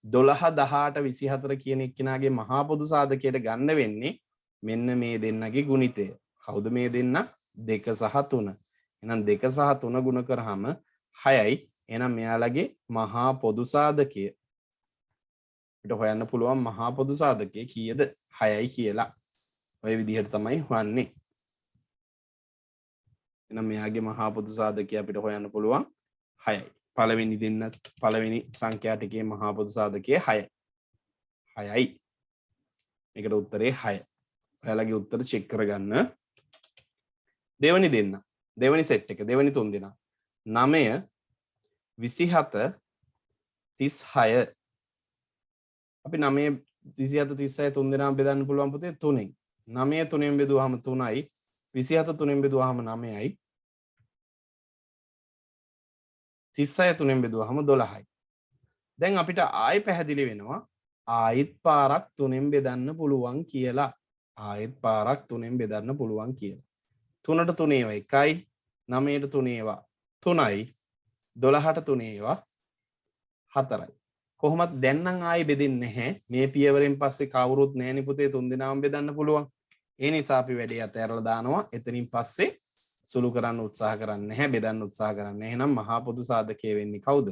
12 18 24 කියන එක්කෙනාගේ මහා පොදු සාධකයට ගන්න වෙන්නේ මෙන්න මේ දෙන්නගේ ගුණිතය. කවුද මේ දෙන්න? 2 සහ 3. එහෙනම් 2 සහ 3 ගුණ කරාම 6යි. එහෙනම් මෙයාලගේ මහා පොදු සාධකය අපිට හොයන්න පුළුවන් මහා පොදු සාධකය කීයද? 6යි කියලා. ඔය විදිහට තමයි හොයන්නේ. එහෙනම් මෙයාගේ මහා පොදු සාධකය අපිට හොයන්න පුළුවන් 6යි. පළවෙනි සංඛ්‍යා ටිකේ මහා පොදු සාධකය 6යි. 6යි. මේකට උත්තරේ 6. ඔයාලගේ උත්තර චෙක් කරගන්න. දෙවනි දෙන්න. දෙවනි සෙට් එක. දෙවනි තුන් දෙනා. 9 27 36. අපි 9 27 36 තුන් දෙනාම බෙදන්න පුළුවන් පුතේ 3ෙන්. 9 3ෙන් බෙදුවාම 3යි. 27 3ෙන් බෙදුවාම 9යි. 36 3ෙන් බෙදුවාම 12යි. දැන් අපිට ආයෙ පැහැදිලි වෙනවා ආයෙත් පාරක් 3ෙන් බෙදන්න පුළුවන් කියලා. ආයෙත් පාරක් 3ෙන් බෙදන්න පුළුවන් කියලා. 3ට 3 ඒවා 1යි. 9ට 3 ඒවා 3යි. 12ට 3 ඒවා 4යි. කොහොමත් දැන් නම් ආයෙ බෙදෙන්නේ නැහැ. මේ පියවරෙන් පස්සේ කවුරුත් නැහෙනි පුතේ තුන් දෙනාම බෙදන්න පුළුවන්. ඒ නිසා අපි වැඩේ අතහැරලා දානවා. එතනින් පස්සේ සුළු කරන්න උත්සාහ කරන්නේ නැහැ. බෙදන්න උත්සාහ කරන්නේ නැහැ. එහෙනම් මහා පොදු සාධකයේ වෙන්නේ කවුද?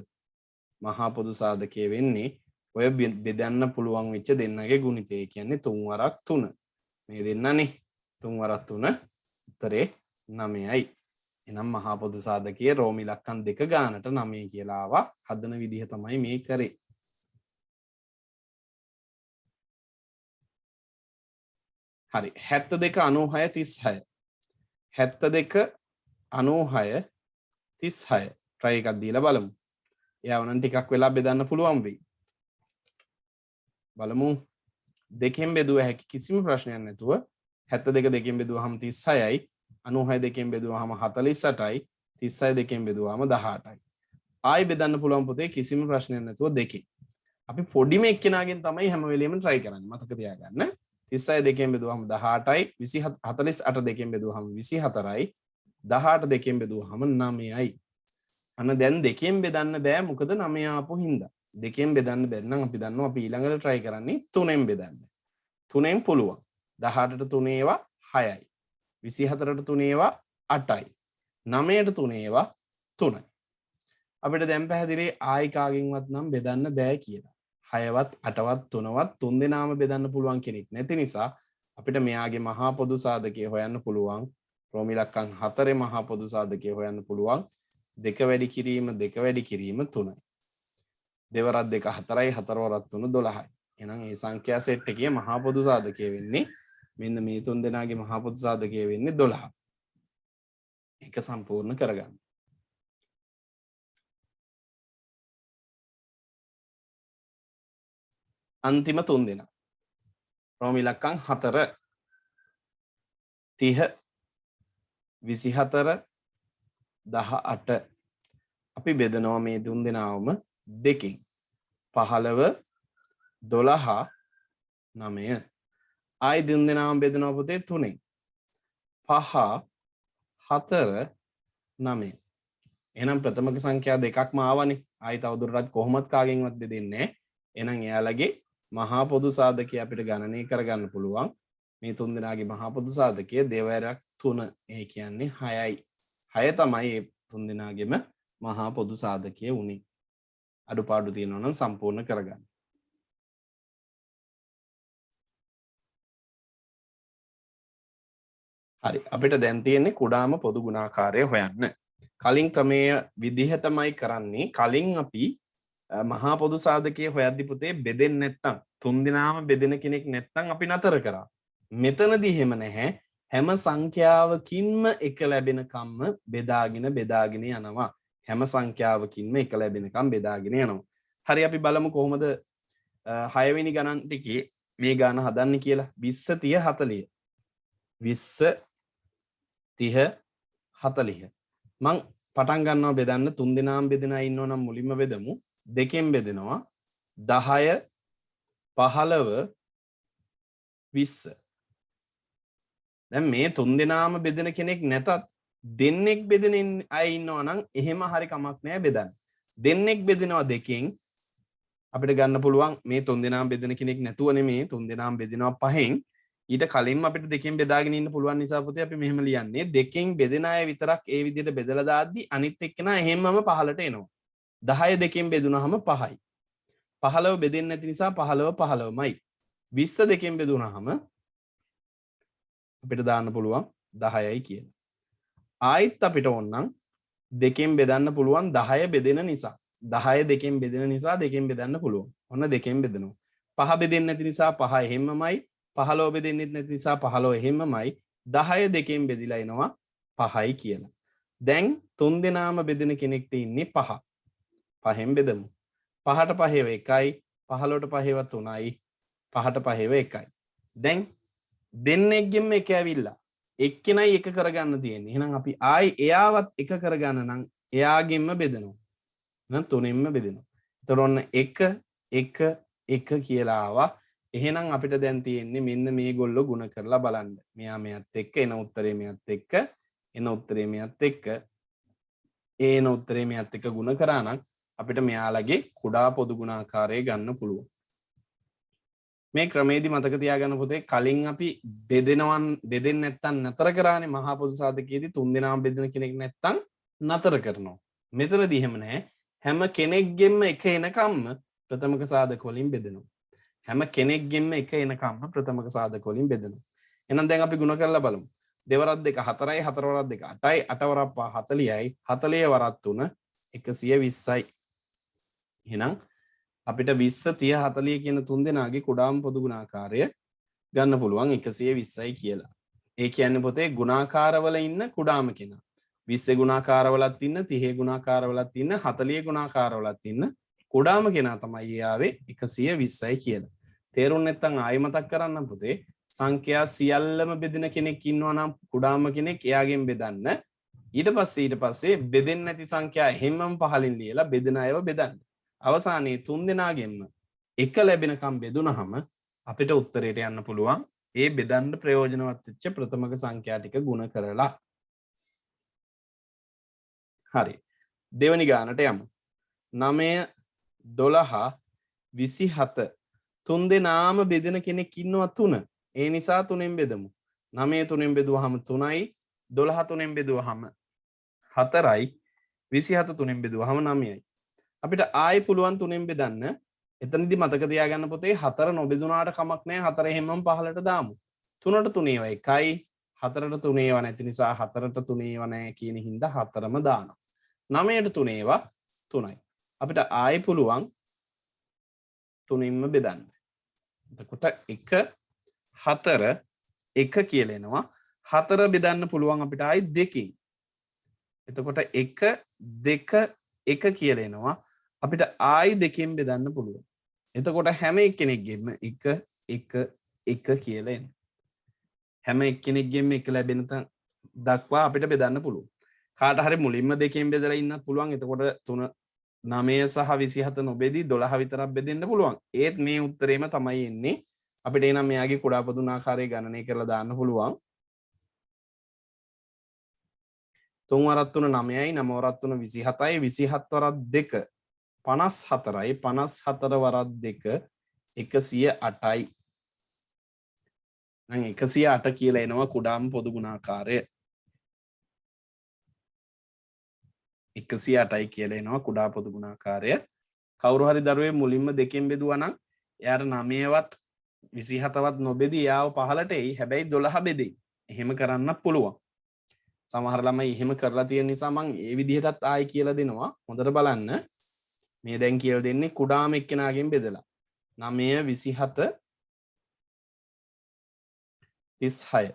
මහා පොදු සාධකයේ වෙන්නේ ඔය බෙදන්න පුළුවන් වෙච්ච දෙන්නගේ ගුණිතය. කියන්නේ 3 වරක් 3. මේ දෙන්නනේ 3 වරක් 3 උත්තරේ 9යි. එහෙනම් මහා පොදු සාධකයේ රෝම ඉලක්කම් දෙක ගානට 9 කියලා ආවා. හදන විදිහ තමයි මේ කරේ. හරි 72 96 36 72 96 36 try එකක් දීලා බලමු. එයාව නම් ටිකක් වෙලා බෙදන්න පුළුවන් වෙයි. බලමු. දෙකෙන් බෙදුව හැකි කිසිම ප්‍රශ්නයක් නැතුව 72 දෙකෙන් බෙදුවාම 36යි 96 දෙකෙන් බෙදුවාම 48යි 36 දෙකෙන් බෙදුවාම 18යි. ආයි බෙදන්න පුළුවන් පුතේ කිසිම ප්‍රශ්නයක් නැතුව දෙකෙන්. අපි පොඩිම එක්කෙනාගෙන් තමයි හැම වෙලෙම try කරන්නේ. මතක තියාගන්න. 36 දෙකෙන් බෙදුවාම 18යි 48 දෙකෙන් බෙදුවාම 24යි 18 දෙකෙන් බෙදුවාම 9යි. අන්න දැන් දෙකෙන් බෙදන්න බෑ මොකද 9 ආපු හින්දා. දෙකෙන් බෙදන්න බැරි නම් අපි දන්නවා අපි ඊළඟට try කරන්නේ 3ෙන් බෙදන්න. 3ෙන් පුළුවන්. 18ට 3 ඒවා 6යි. 24ට 3 ඒවා 8යි. 9ට 3 ඒවා 3යි. අපිට දැන් පැහැදිලි ආයි කාගෙන්වත් නම් බෙදන්න බෑ කියලා. 6වත් 8වත් 3වත් තුන් දෙනාම බෙදන්න පුළුවන් කෙනෙක් නැති නිසා අපිට මෙයාගේ මහා පොදු සාධකය හොයන්න පුළුවන්. රෝම ඉලක්කම් 4 මහා පොදු සාධකය හොයන්න පුළුවන්. 2 වැඩි කිරීම 2 වැඩි කිරීම 3යි. දෙවරක් 2 4යි 4 වරක් 3 12යි. එහෙනම් මේ සංඛ්‍යා සෙට් එකේ මහා පොදු සාධකය වෙන්නේ මෙන්න මේ තුන් දෙනාගේ මහා පොදු සාධකය වෙන්නේ 12. ඒක සම්පූර්ණ කරගන්න. අන්තිම තුන් දෙනා. රෝම ඉලක්කම් 4 30 24 18 අපි බෙදනවා මේ තුන් දෙනාවම දෙකෙන් 15 12 9 ආයි තුන් දෙනාම බෙදනවා පුතේ 3ෙන් 5 4 9 එහෙනම් ප්‍රථමක සංඛ්‍යා දෙකක්ම ආවනේ ආයි තවදුරටත් කොහොමත් කාගෙන්වත් බෙදෙන්නේ නැහැ එහෙනම් එයාලගේ මහා පොදු සාධකය අපිට ගණනය කරගන්න පුළුවන් මේ තුන් දෙනාගේ මහා පොදු සාධකය දෙවරක් 3 ඒ කියන්නේ 6යි 6 තමයි මේ තුන් දෙනාගේම මහා පොදු සාධකය උනේ අඩුපාඩු තියෙනවා නම් සම්පූර්ණ කරගන්න. හරි අපිට දැන් තියෙන්නේ කුඩාම පොදු ගුණාකාරය හොයන්න. කලින් ක්‍රමයේ විදිහටමයි කරන්නේ. කලින් අපි මහා පොදු සාධකයේ හොයද්දි පුතේ බෙදෙන්නේ නැත්තම් තුන් දෙනාම බෙදෙන කෙනෙක් නැත්තම් අපි නතර කරා. මෙතනදී එහෙම නැහැ. හැම සංඛ්‍යාවකින්ම එක ලැබෙනකම්ම බෙදාගෙන යනවා. හැම සංඛ්‍යාවකින්ම එක ලැබෙනකම් බෙදාගෙන යනවා. හරි අපි බලමු කොහොමද 6 වෙනි ගණන් ටිකේ මේ ගාන හදන්නේ කියලා. 20 30 40 20 30 40 මං පටන් ගන්නවා බෙදන්න. තුන් දෙනාම බෙදෙන අය ඉන්නවා නම් මුලින්ම බෙදමු. දෙකෙන් බෙදෙනවා 10 15 20 දැන් මේ තුන් දෙනාම බෙදෙන කෙනෙක් නැතත් දෙන්නෙක් බෙදෙන අය ඉන්නවා නම් එහෙම හරි කමක් නැහැ බෙදන්න. දෙන්නෙක් බෙදෙනවා දෙකෙන් අපිට ගන්න පුළුවන් මේ තුන් දෙනාම බෙදෙන කෙනෙක් නැතුව නෙමේ තුන් දෙනාම බෙදෙනවා පහෙන් ඊට කලින්ම අපිට දෙකෙන් බෙදාගෙන ඉන්න පුළුවන් නිසා පුතේ අපි මෙහෙම ලියන්නේ දෙකෙන් බෙදෙන අය විතරක් ඒ විදිහට බෙදලා දාද්දි අනිත් එක්කෙනා එහෙමම පහලට එනවා. 10 දෙකෙන් බෙදුනහම 5යි. 15 බෙදෙන්නේ නැති නිසා 15 15මයි. 20 දෙකෙන් බෙදුනහම අපිට දාන්න පුළුවන් 10යි කියලා. ආයිත් අපිට ඕනනම් දෙකෙන් බෙදන්න පුළුවන් 10 බෙදෙන නිසා. 10 දෙකෙන් බෙදෙන නිසා දෙකෙන් බෙදන්න පුළුවන්. ඔන්න දෙකෙන් බෙදනවා. 5 බෙදෙන්නේ නැති නිසා 5 එහෙමමයි. 15 බෙදෙන්නෙත් නැති නිසා 15 එහෙමමයි 10 දෙකෙන් බෙදිලා එනවා 5යි කියලා. දැන් 3 දෙනාම බෙදෙන කෙනෙක්ට ඉන්නේ 5. 5න් බෙදමු. 5ට 5ව 1යි 15ට 5ව 3යි 5ට 5ව 1යි. දැන් දෙන්නෙක්ගෙම එක ඇවිල්ලා එක්කෙනයි එක කරගන්න තියෙන්නේ. එහෙනම් අපි ආයි එයාවත් එක කරගන්න නම් එයාගෙන්ම බෙදනවා. එහෙනම් 3ෙන්ම බෙදෙනවා. එතකොට ඔන්න 1 1 1 කියලා ආවා. එහෙනම් අපිට දැන් තියෙන්නේ මෙන්න මේගොල්ලෝ ಗುಣ කරලා බලන්න. මෙයා මෙයත් එක්ක එන උත්තරේ මෙයත් එක්ක එන උත්තරේ මෙයත් එක්ක එන උත්තරේ මෙයත් එක්ක ಗುಣ කරා නම් අපිට මෙයාලගේ කුඩා පොදු ගුණාකාරය ගන්න පුළුවන්. මේ ක්‍රමේදී මතක තියාගන්න පුතේ කලින් අපි බෙදෙන්නේ නැත්තම් නතර කරානේ මහා පොදු සාධකයේදී 3 දෙනාම බෙදෙන කෙනෙක් නැත්තම් නතර කරනවා. මෙතනදී එහෙම නැහැ. හැම කෙනෙක්ගෙම එක එනකම්ම ප්‍රථමක සාධක වලින් බෙදෙනවා. හැම කෙනෙක්ගෙම එක එනකම්ම ප්‍රථමක සාධක වලින් බෙදෙනවා. එහෙනම් දැන් අපි ගුණ කරලා බලමු. 2 වරක් 2 4යි 4 වරක් 2 8යි 8 වරක් 5 40යි 40 වරක් 3 120යි. එහෙනම් අපිට 20 30 40 කියන තුන් දෙනාගේ කුඩාම පොදු ගුණාකාරය ගන්න පුළුවන් 120යි කියලා. ඒ කියන්නේ පොතේ ගුණාකාරවල ඉන්න කුඩාම කෙනා. 20 ගුණාකාරවලත් ඉන්න 30 ගුණාකාරවලත් ඉන්න 40 ගුණාකාරවලත් ඉන්න කුඩාම කෙනා තමයි යාවේ 120යි කියලා. තේරුම් නැත්නම් ආයෙ මතක් කරන්නම් පුතේ. සංඛ්‍යා සියල්ලම බෙදෙන කෙනෙක් ඉන්නවා නම් කුඩාම කෙනෙක් එයාගෙන් බෙදන්න. ඊට පස්සේ බෙදෙන්නේ නැති සංඛ්‍යා හැමම පහලින් ලියලා බෙදෙන අයව බෙදන්න. අවසානයේ තුන් දෙනාගෙන්ම එක ලැබෙනකම් බෙදුනහම අපිට උත්තරයට යන්න පුළුවන් ඒ බෙදන්න ප්‍රයෝජනවත් වෙච්ච ප්‍රථමක සංඛ්‍යා ටික ගුණ කරලා. හරි. දෙවෙනි ගානට යමු. 9 12 27 තුන් දෙනාම බෙදෙන කෙනෙක් ඉන්නවා 3. ඒ නිසා 3ෙන් බෙදමු. 9 3ෙන් බෙදුවහම 3යි 12 3ෙන් බෙදුවහම 4යි 27 3ෙන් බෙදුවහම 9යි. අපිට ආයෙ පුළුවන් 3ෙන් බෙදන්න. එතනදී මතක තියාගන්න පුතේ 4 නොබෙදුනාට කමක් නැහැ. 4 හැමම 15ට දාමු. 3ට 3 ඒවා 1යි 4ට 3 ඒවා නැති නිසා 4ට 3 ඒවා නැහැ කියන හින්දා 4ම දානවා. 9ට 3 ඒවා 3යි. අපිට ආයෙ පුළුවන් 3ින්ම බෙදන්න. එතකොට 1 4 1 කියලා එනවා. 4 බෙදන්න පුළුවන් අපිට ආයෙ 2කින්. එතකොට 1 2 1 කියලා එනවා. අපිට ආයි 2කින් බෙදන්න පුළුවන්. එතකොට හැම එක්කෙනෙක්ගෙම 1 1 1 කියලා එනවා. හැම එක්කෙනෙක්ගෙම 1 ලැබෙන දක්වා අපිට බෙදන්න පුළුවන්. කාට හරි මුලින්ම 2කින් බෙදලා ඉන්නත් පුළුවන්. එතකොට 3 9 සහ 27 නොබෙදී 12 විතරක් බෙදෙන්න පුළුවන්. ඒත් මේ උත්තරේම තමයි එන්නේ. අපිට එනම් මෙයාගේ කුඩා පොදු ගුණාකාරය ගණනය කරලා දාන්න පුළුවන්. 3 වරක් 3 9යි 9 වරක් 3 27යි 27 වරක් 2 54යි 54 වරක් 2 108යි. නම් 108 කියලා එනවා කුඩාම පොදු ගුණාකාරය. 108යි කියලා එනවා කුඩා පොදු ගුණාකාරය. කවුරු හරි දරුවේ මුලින්ම 2කින් බෙදුවා නම් එයාට 9වත් 27වත් නොබෙදී යාව 15ට එයි. හැබැයි 12 බෙදෙයි. එහෙම කරන්න පුළුවන්. සමහර ළමයි එහෙම කරලා තියෙන නිසා මම ඒ විදිහටත් ආයි කියලා දෙනවා. හොඳට බලන්න. මේ දැන් කියලා දෙන්නේ කුඩාම එක්කෙනාගෙන් බෙදලා. 9 27 36.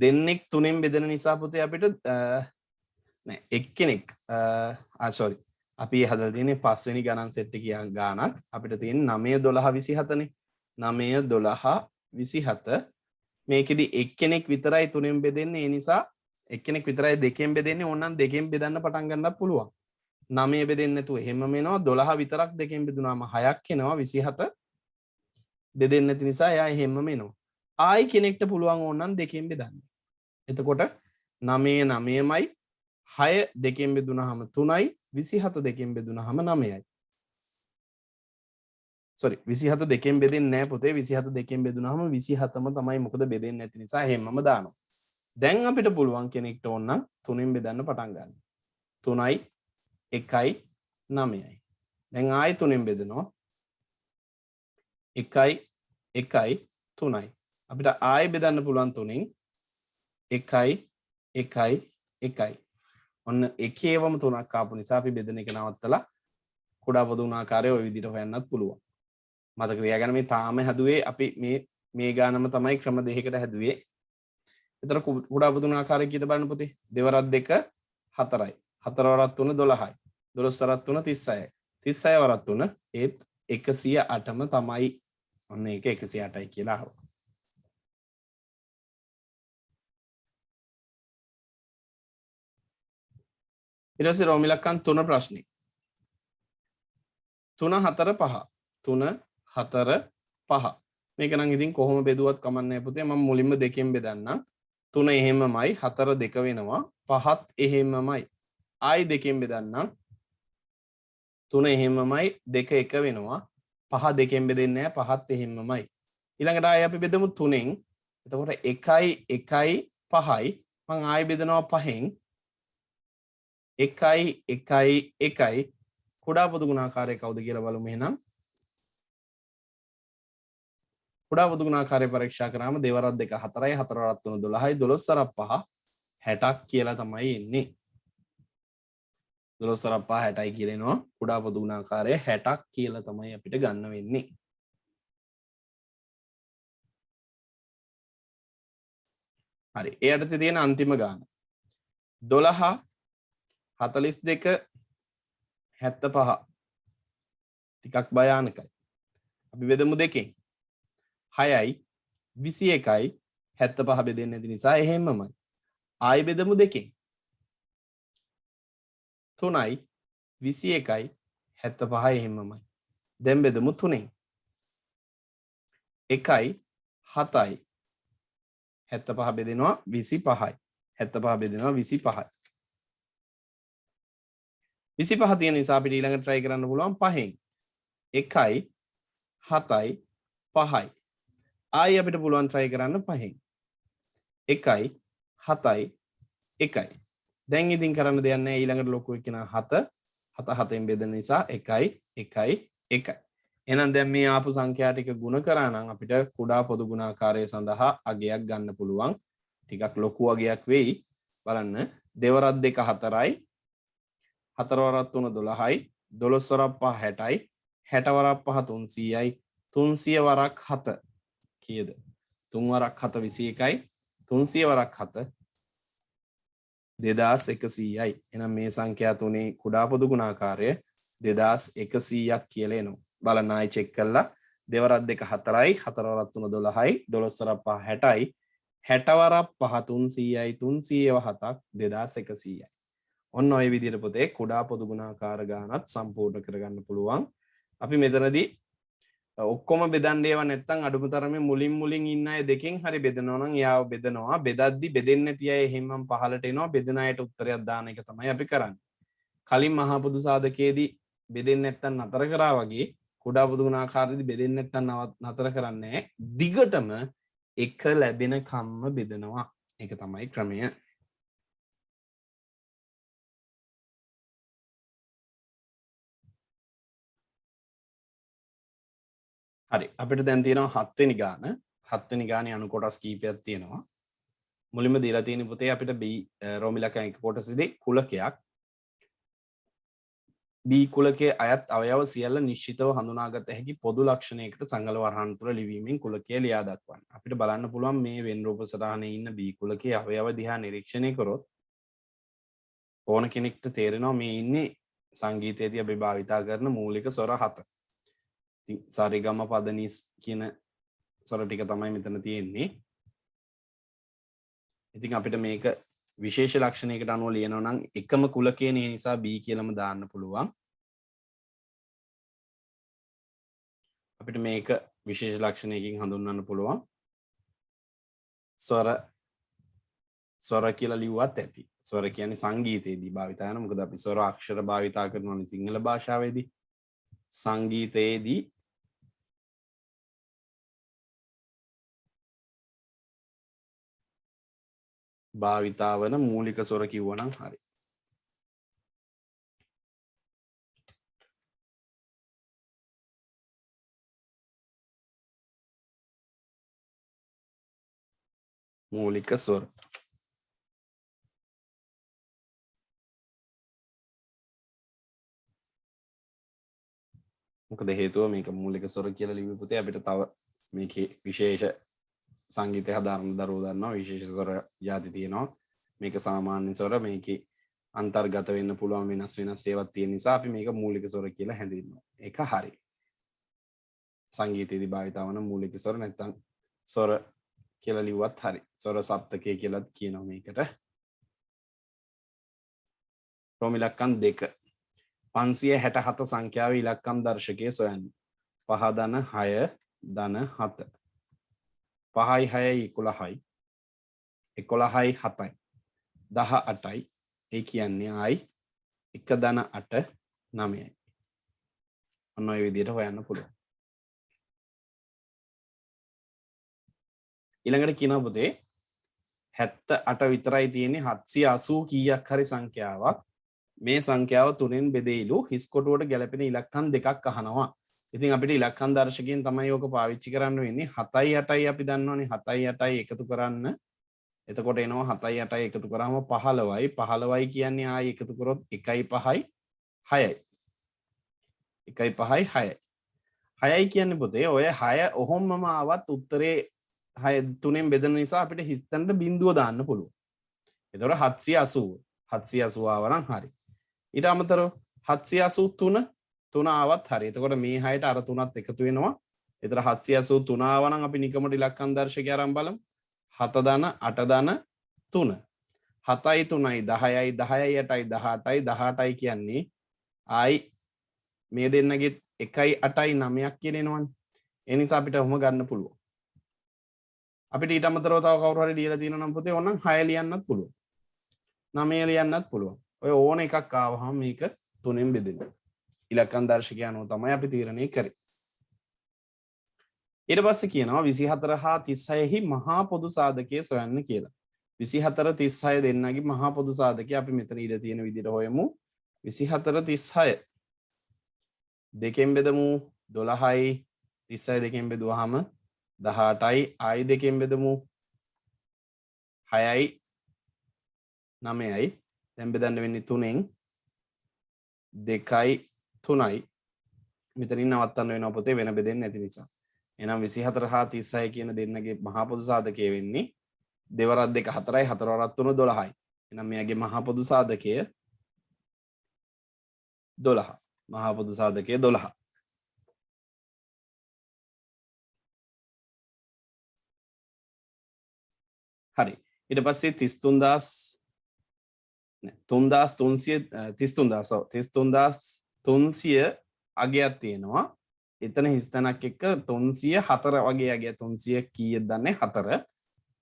දෙන්නෙක් 3ෙන් බෙදෙන නිසා පුතේ අපිට නෑ එක්කෙනෙක් sorry. අපි හදලා තියෙන්නේ 5 වෙනි ගණන් සෙට් එකේ ගානක්. අපිට තියෙන්නේ 9 12 27නේ. 9 12 27 මේකෙදි එක්කෙනෙක් විතරයි 3ෙන් බෙදෙන්නේ. ඒ නිසා එක්කෙනෙක් විතරයි 2කින් බෙදෙන්නේ. ඕනනම් 2කින් බෙදන්න පටන් ගන්නත් පුළුවන්. 9 බෙදෙන්නේ නැතුව එහෙමම එනවා. 12 විතරක් 2කින් බෙදුනාම 6ක් එනවා. 27 බෙදෙන්නේ නැති නිසා එයා එහෙමම එනවා. ආයි කෙනෙක්ට පුළුවන් ඕනනම් 2කින් බෙදන්න. එතකොට 9 9මයි 6 2කින් බෙදුනහම 3යි 27 2කින් බෙදුනහම 9යි. sorry 27 2කින් බෙදෙන්නේ නැහැ පුතේ. 27 2කින් බෙදුනහම 27ම තමයි. මොකද බෙදෙන්නේ නැති නිසා එහෙමම දානවා. දැන් අපිට පුළුවන් කෙනෙක්ට ඕනනම් 3ෙන් බෙදන්න පටන් ගන්න. 3යි 1යි 9යි. දැන් ආයි 3ෙන් බෙදනවා. 1යි 1යි 3යි. අපිට ආයි බෙදන්න පුළුවන් 3ෙන් 1යි 1යි 1යි. ඔන්න එකේවම 3ක් ආපු නිසා අපි බෙදෙන එක නවත්තලා කුඩා පොදු ගුණාකාරය ওই විදිහට හොයන්නත් පුළුවන්. මතක තියාගන්න මේ තාම හැදුවේ අපි මේ මේ ගානම තමයි ක්‍රම දෙකකට හැදුවේ. එතන කුඩා පුදුන ආකාරය කීයද බලන්න පුතේ? 2 වරක් 2 4යි. 4 වරක් 3 12යි. 12 වරක් 3 36යි. 36 වරක් 3 ඒත් 108ම තමයි. ඔන්න ඒක 108යි කියලා ආවා. ඊට පස්සේ රෝම ඉලක්කම් 3 ප්‍රශ්නේ. 3 4 5. 3 4 5. මේක නම් ඉතින් කොහොම බෙදුවත් කමක් නැහැ පුතේ. මම මුලින්ම දෙකෙන් බෙදන්නම්. 3 එහෙමමයි 4 2 වෙනවා. 5ත් එහෙමමයි. ආයි දෙකෙන් බෙදන්නම්. 3 එහෙමමයි 2 1 වෙනවා. 5 දෙකෙන් බෙදෙන්නේ නැහැ. 5ත් එහෙමමයි. ඊළඟට ආයි අපි බෙදමු 3ෙන්. එතකොට 1යි 1යි 5යි. මම ආයි බෙදනවා 5ෙන්. 1යි 1යි 1යි. කුඩා පොදු ගුණාකාරය කවුද කියලා බලමු එහෙනම්. කුඩා පොදු ගුණාකාරය පරීක්ෂා කරාම 2 වරක් 2 4යි 4 වරක් 3 12යි 12 වරක් 5 60ක් කියලා තමයි එන්නේ. 12 වරක් 5 60යි කියලා එනවා. කුඩා පොදු ගුණාකාරය 60ක් කියලා තමයි අපිට ගන්න වෙන්නේ. හරි. ඒ යටතේ තියෙන අන්තිම ගාන 12 42 75 ටිකක් භයානකයි. අපි බෙදමු දෙකෙන්. 6යි 21යි 75 බෙදෙන්නේ නැති නිසා එහෙමමයි. ආයෙ බෙදමු දෙකෙන්. 3යි 21යි 75 එහෙමමයි. දැන් බෙදමු 3ෙන්. 1යි 7යි 75 බෙදෙනවා 25යි. 75 බෙදෙනවා 25යි. 25 තියෙන නිසා අපිට ඊළඟට try කරන්න පුළුවන් 5ෙන්. 1යි 7යි 5යි. ආයි අපිට පුළුවන් try කරන්න 5ෙන්. 1යි 7යි 1යි. දැන් ඉතින් කරන්න දෙයක් නැහැ. ඊළඟට ලොකු එක්කෙනා 7 7 7ෙන් බෙදෙන නිසා 1යි 1යි 1යි. එහෙනම් දැන් මේ ආපු සංඛ්‍යා ටික ගුණ කරා නම් අපිට කුඩා පොදු ගුණාකාරය සඳහා අගයක් ගන්න පුළුවන්. ටිකක් ලොකු අගයක් වෙයි. බලන්න 2 වරක් 2 4යි 4 වරක් 3 12යි 12 වරක් 5 60යි 60 වරක් 5 300යි 300 වරක් 7 කීයද? 3 වරක් 7 21යි 300 වරක් 7 2100යි. එහෙනම් මේ සංඛ්‍යා තුනේ කුඩා පොදු ගුණාකාරය 2100ක් කියලා එනවා. බලන්න ආයි චෙක් කරලා 2 වරක් 2 4යි 4 වරක් 3 12යි 12 වරක් 5 60යි 60 වරක් 5 300යි 300ව 7ක් 2100යි. ඔන්න ඔය විදිහට පොතේ කුඩා පොදු ගුණාකාර ගානත් සම්පූර්ණ කරගන්න පුළුවන්. අපි මෙතනදී ඔක්කොම බෙදන්න ඒවා නැත්තම් අඩුම තරමේ මුලින් ඉන්න අය දෙකෙන් හරි බෙදනවා නම් යාව බෙදනවා. බෙදද්දි බෙදෙන්නේ නැති අය එහෙමම පහලට එනවා. බෙදන අයට උත්තරයක් දාන එක තමයි අපි කරන්නේ. කලින් මහා පොදු සාධකයේදී බෙදෙන්නේ නැත්තම් නතර කරා වගේ කුඩා පොදු ගුණාකාරයේදී බෙදෙන්නේ නැත්තම් නතර කරන්නේ දිගටම එක ලැබෙන කම්ම බෙදනවා. ඒක තමයි ක්‍රමය. හරි අපිට දැන් තියෙනවා 7 වෙනි ගාන. 7 වෙනි ගානේ අණු කොටස් කීපයක් තියෙනවා. මුලින්ම දීලා තියෙන පුතේ අපිට B රෝම ඉලක්කම් එක කොටසේදී කුලකයක්. B කුලකයේ අයත් අවයව සියල්ල නිශ්චිතව හඳුනාගත හැකි පොදු ලක්ෂණයකට සංගල වරහන් තුළ ලිවීමෙන් කුලකය ලියා දක්වන්න. අපිට බලන්න පුළුවන් මේ වෙන් රූප සටහනේ ඉන්න B කුලකයේ අවයව දිහා නිරීක්ෂණය කරොත් ඕන කෙනෙක්ට තේරෙනවා මේ ඉන්නේ සංගීතයේදී අපි භාවිතා කරන මූලික ස්වර 7. ඉතින් සාරිගම පදනිස් කියන ස්වර ටික තමයි මෙතන තියෙන්නේ. ඉතින් අපිට මේක විශේෂ ලක්ෂණයකට අනුව ලියනවා නම් එකම කුලකයේ නිසා B කියලාම දාන්න පුළුවන්. අපිට මේක විශේෂ ලක්ෂණයකින් හඳුන්වන්න පුළුවන්. ස්වර කියලා ලිව්වත් ඇති. ස්වර කියන්නේ සංගීතයේදී භාවිතා කරන. මොකද අපි ස්වර අක්ෂර භාවිතා කරනවානේ සිංහල භාෂාවේදී. සංගීතයේදී භාවිතා වන මූලික ස්වර කිව්වනම් හරි. මූලික ස්වර. මොකද හේතුව මේක මූලික ස්වර කියලා ලිව්වේ පුතේ අපිට තව මේකේ විශේෂ සංගීතය හදාරන්න දරුවෝ දන්නවා විශේෂ ස්වර ಜಾති තියෙනවා මේක සාමාන්‍ය ස්වර මේකේ අන්තර්ගත වෙන්න පුළුවන් වෙනස් ඒවාක් තියෙන නිසා අපි මේක මූලික ස්වර කියලා හැඳින්වනවා ඒක හරි සංගීතයේදී භාවිත වන මූලික ස්වර නැත්නම් ස්වර කියලා ලිව්වත් හරි ස්වර සප්තකය කියලාත් කියනවා මේකට රෝම ඉලක්කම් 2 567 සංඛ්‍යාවේ ඉලක්කම් දර්ශකයේ සොයන්න 5 ධන 6 ධන 7 5යි 6යි 11යි 11යි 7යි 18යි ඒ කියන්නේ ආයි 1 ධන 8 9යි ඔන්න ඔය විදිහට හොයන්න පුළුවන් ඊළඟට කියනවා පුතේ 78 විතරයි තියෙන්නේ 780 කීයක් හරි සංඛ්‍යාවක් මේ සංඛ්‍යාව තුනෙන් බෙදෙයිලු හිස් කොටුවට ගැලපෙන ඉලක්කම් දෙකක් අහනවා. ඉතින් අපිට ඉලක්කම් දර්ශකයෙන් තමයි ඕක පාවිච්චි කරන්න වෙන්නේ. 7යි 8යි අපි දන්නවනේ 7යි 8යි එකතු කරන්න. එතකොට එනවා 7යි 8යි එකතු කරාම 15යි. 15යි කියන්නේ ආයි එකතු කරොත් 1යි 5යි 6යි. 1යි 5යි 6යි. 6යි කියන්නේ පුතේ ඔය 6 ඔහොමම ආවත් උත්තරේ 6 තුනෙන් බෙදෙන නිසා අපිට හිස් තැනට බිඳුව දාන්න පුළුවන්. එතකොට 780 780 ආව නම් හරි. ඊට අමතරව 783 3 ආවත් හරි. එතකොට මේ 6ට අර 3ත් එකතු වෙනවා. එතකොට 783 ආව නම් අපි නිකමට ඉලක්කම් දර්ශකය අරන් බලමු. 7 ධන 8 ධන 3. 7යි 3යි 10යි 10යි 8යි 18යි 18යි කියන්නේ ආයි මේ දෙන්නගේ 1යි 8යි 9ක් කියලා එනවනේ. ඒ නිසා අපිට ඔහොම ගන්න පුළුවන්. අපිට ඊට අමතරව තව කවුරු හරි ලියලා තියෙනවා නම් පුතේ ඕනනම් 6 ලියන්නත් පුළුවන්. 9 ලියන්නත් පුළුවන්. ඔය ඕන එකක් ආවහම මේක තුනෙන් බෙදෙනවා. ඉලක්කම් දර්ශකය අනුව තමයි අපි තීරණය කරේ. ඊට පස්සේ කියනවා 24 හා 36 මහා පොදු සාධකයේ සොයන්න කියලා. 24 36 දෙන්නගේ මහා පොදු සාධකය අපි මෙතන ඉඳ තියෙන විදිහට හොයමු. 24 36 දෙකෙන් බෙදමු 12යි 36 දෙකෙන් බෙදුවාම 18යි ආයි දෙකෙන් බෙදමු 6යි 9යි දැන් බෙදන්න වෙන්නේ 3ෙන් 2යි 3යි මෙතනින් නවත්තන්න වෙනවා පොතේ වෙන බෙදෙන්නේ නැති නිසා. එහෙනම් 24 හා 36 කියන දෙන්නගේ මහා පොදු සාධකය වෙන්නේ 2 වරක් 2 4යි 4 වරක් 3 12යි. එහෙනම් මෙයාගේ මහා පොදු සාධකය 12. මහා පොදු සාධකය 12. හරි. ඊට පස්සේ 33300 අගයක් තියෙනවා. එතන හිස්තැනක් එක්ක 304 වගේ අගය 300 කීයද දන්නේ 4.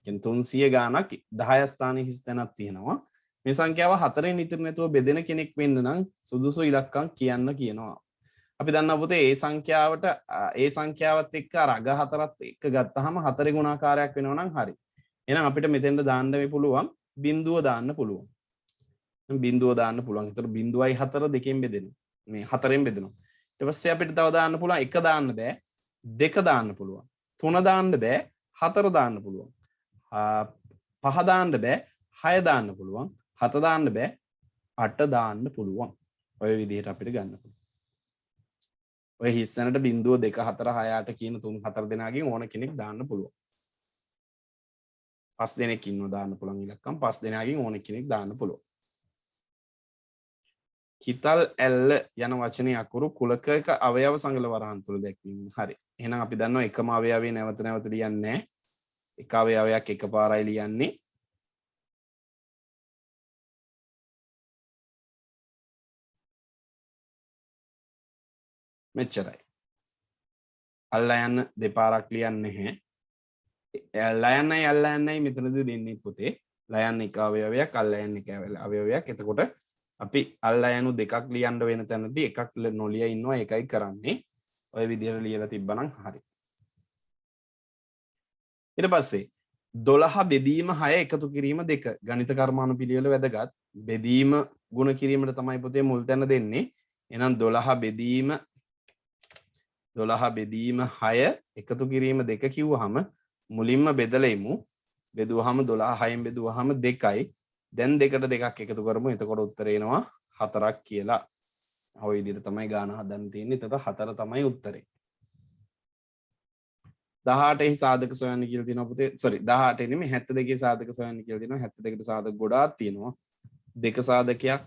කියන්නේ 300 ගාණක් 10 ස්ථානයේ හිස්තැනක් තියෙනවා. මේ සංඛ්‍යාව 4ෙන් ඉතිරි නැතුව බෙදෙන කෙනෙක් වෙන්න නම් සුදුසු ඉලක්කම් කියන්න කියනවා. අපි දන්නවා පුතේ ඒ සංඛ්‍යාවත් එක්ක අර අග 4ත් එක්ක ගත්තාම 4 ගුණාකාරයක් වෙනවා නම් හරි. එහෙනම් අපිට මෙතෙන්ට දාන්න පුළුවන් බිඳුව දාන්න පුළුවන්. බිඳුව දාන්න පුළුවන්. ඒතර බිඳුවයි 4 දෙකෙන් බෙදෙනවා. මේ 4ෙන් බෙදෙනවා. ඊට පස්සේ අපිට තව දාන්න පුළුවන් 1 දාන්න බෑ. 2 දාන්න පුළුවන්. 3 දාන්න බෑ. 4 දාන්න පුළුවන්. 5 දාන්න බෑ. 6 දාන්න පුළුවන්. 7 දාන්න බෑ. 8 දාන්න පුළුවන්. ඔය විදිහට අපිට ගන්න පුළුවන්. ඔය හිස්සනට බිඳුව 2 4 6 8 කියන 3 4 දෙනාගෙන් ඕන කෙනෙක් දාන්න පුළුවන්. 5 දෙනෙක් ඉන්නව දාන්න පුළුවන් ඉලක්කම් 5 දෙනාගෙන් ඕන කෙනෙක් දාන්න පුළුවන්. කිතල් ඇල්ල යන වචනේ අකුරු කුලකයක අවයව සංගල වරහන් තුල දැක්වීම. හරි. එහෙනම් අපි දන්නවා එකම අවයවය නැවත නැවත ලියන්නේ නැහැ. එක අවයවයක් එකපාරයි ලියන්නේ. මෙච්චරයි. අල්ලා යන්න දෙපාරක් ලියන්නේ නැහැ. ලයන්නයි අල්ලා යන්නයි මෙතනදී දෙන්නේ පුතේ. ලයන්න එක අවයවයක් අල්ලා යන්න එක අවයවයක්. එතකොට අපි අල්ලා යනු දෙකක් ලියන්න වෙන තැනදී එකක් නොලිය ඉන්නවා ඒකයි කරන්නේ. ඔය විදිහට ලියලා තිබ්බනම් හරි. ඊට පස්සේ 12 බෙදීම 6 එකතු කිරීම 2 ගණිත කර්මාණු පිළිවෙල වැදගත්. බෙදීම ගුණ කිරීමට තමයි පුතේ මුල් තැන දෙන්නේ. එහෙනම් 12 බෙදීම 6 එකතු කිරීම 2 කිව්වහම මුලින්ම බෙදලා ඉමු. බෙදුවාම 12 6ෙන් බෙදුවාම 2යි. දැන් දෙකට දෙකක් එකතු කරමු. එතකොට උත්තරේ එනවා 4ක් කියලා. ඔය විදිහට තමයි ගාන හදන්න තියෙන්නේ. එතකොට 4 තමයි උත්තරේ. 18 සාධක සොයන්න කියලා තියෙනවා පුතේ. sorry 18 නෙමෙයි 72 සාධක සොයන්න කියලා තියෙනවා. 72ට සාධක ගොඩාක් තියෙනවා. දෙක සාධකයක්,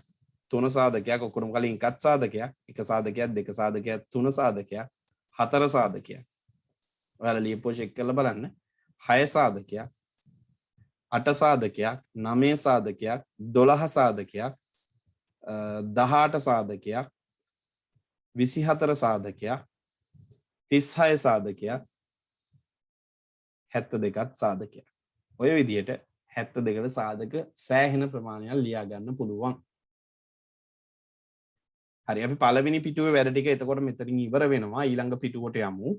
තුන සාධකයක්, ඔක්කොම කලින් එකක් සාධකයක්, එක සාධකයක්, දෙක සාධකයක්, තුන සාධකයක්, හතර සාධකයක්. ඔයාලා ලියපුවා චෙක් කරලා බලන්න. 6 සාධකයක්, 8 සාධකයක්, 9 සාධකයක්, 12 සාධකයක්, 18 සාධකයක්, 24 සාධකයක්, 36 සාධකයක්, 72ක් සාධකයක්. ඔය විදිහට 72ට සාධක සෑහෙන ප්‍රමාණයක් ලියා ගන්න පුළුවන්. හරි අපි පළවෙනි පිටුවේ වැඩ ටික එතකොට මෙතනින් ඉවර වෙනවා. ඊළඟ පිටුවට යමු.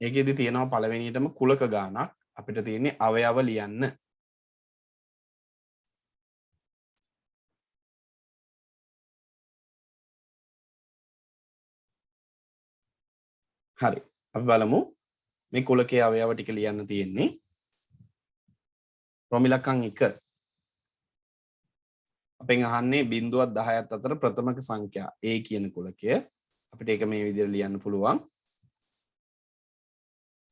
ඒකෙදි තියෙනවා පළවෙනියටම කුලක ගානක්. අපිට තියෙන්නේ අවයව ලියන්න. හරි. අපි බලමු මේ කුලකයේ අවයව ටික ලියන්න තියෙන්නේ. රොමිලකම් 1. අපෙන් අහන්නේ 0.10ත් අතර ප්‍රථමක සංඛ්‍යා a කියන කුලකය. අපිට ඒක මේ විදිහට ලියන්න පුළුවන්.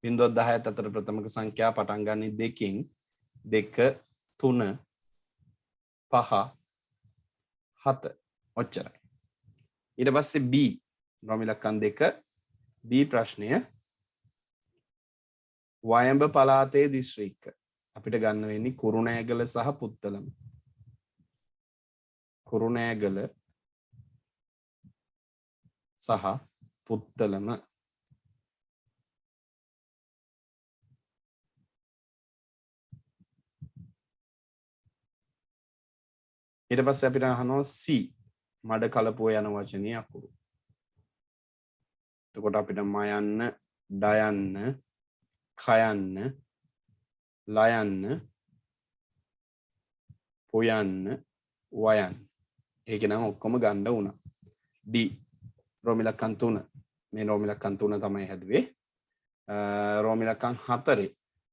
0.10ත් අතර ප්‍රථමක සංඛ්‍යා පටන් ගන්නේ 2කින් 2 3 5 7 ඔච්චරයි. ඊට පස්සේ b රොමිලකම් 2 b ප්‍රශ්නය වයඹ පළාතේ දිස්ත්‍රික්ක. අපිට ගන්න වෙන්නේ කුරුණෑගල සහ පුත්තලම. කුරුණෑගල සහ පුත්තලම. ඊට පස්සේ අපිට අහනවා C මඩ කලපුව යන වචනේ අකුරු. එතකොට අපිට මයන්න, ඩයන්න, කයන්න, ලයන්න, පොයන්න, වයන්න. ඒක නම් ඔක්කොම ගන්න උනා. D රෝමිලකම් 3. මේ රෝමිලකම් 3 තමයි හැදුවේ. රෝමිලකම් 4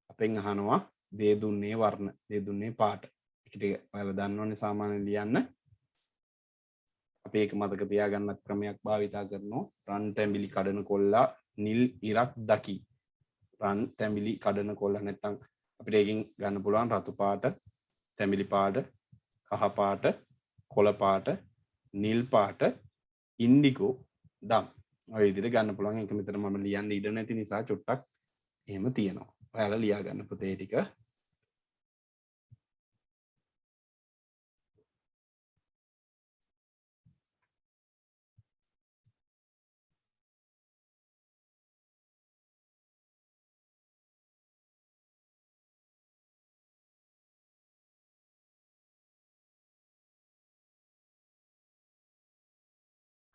අපෙන් අහනවා දේ දුන්නේ වර්ණ, දේ දුන්නේ පාට. ඒක ටික ඔයාලා දන්නවනේ සාමාන්‍යයෙන් ලියන්න. අපි ඒක මතක තියාගන්න ක්‍රමයක් භාවිතා කරනවා. රන් තැඹිලි කඩන කොල්ලා නිල් ඉරක් දකි. රන් තැඹිලි කඩන කොල්ලා නැත්තම් අපිට ඒකෙන් ගන්න පුළුවන් රතු පාට, තැඹිලි පාට, කහ පාට, කොළ පාට, නිල් පාට, ඉන්ඩිගෝ දම්. ඔය විදිහට ගන්න පුළුවන්. ඒක මෙතන මම ලියන්න ඉඩ නැති නිසා චුට්ටක් එහෙම තියෙනවා. ඔයාලා ලියා ගන්න පුතේ ටික.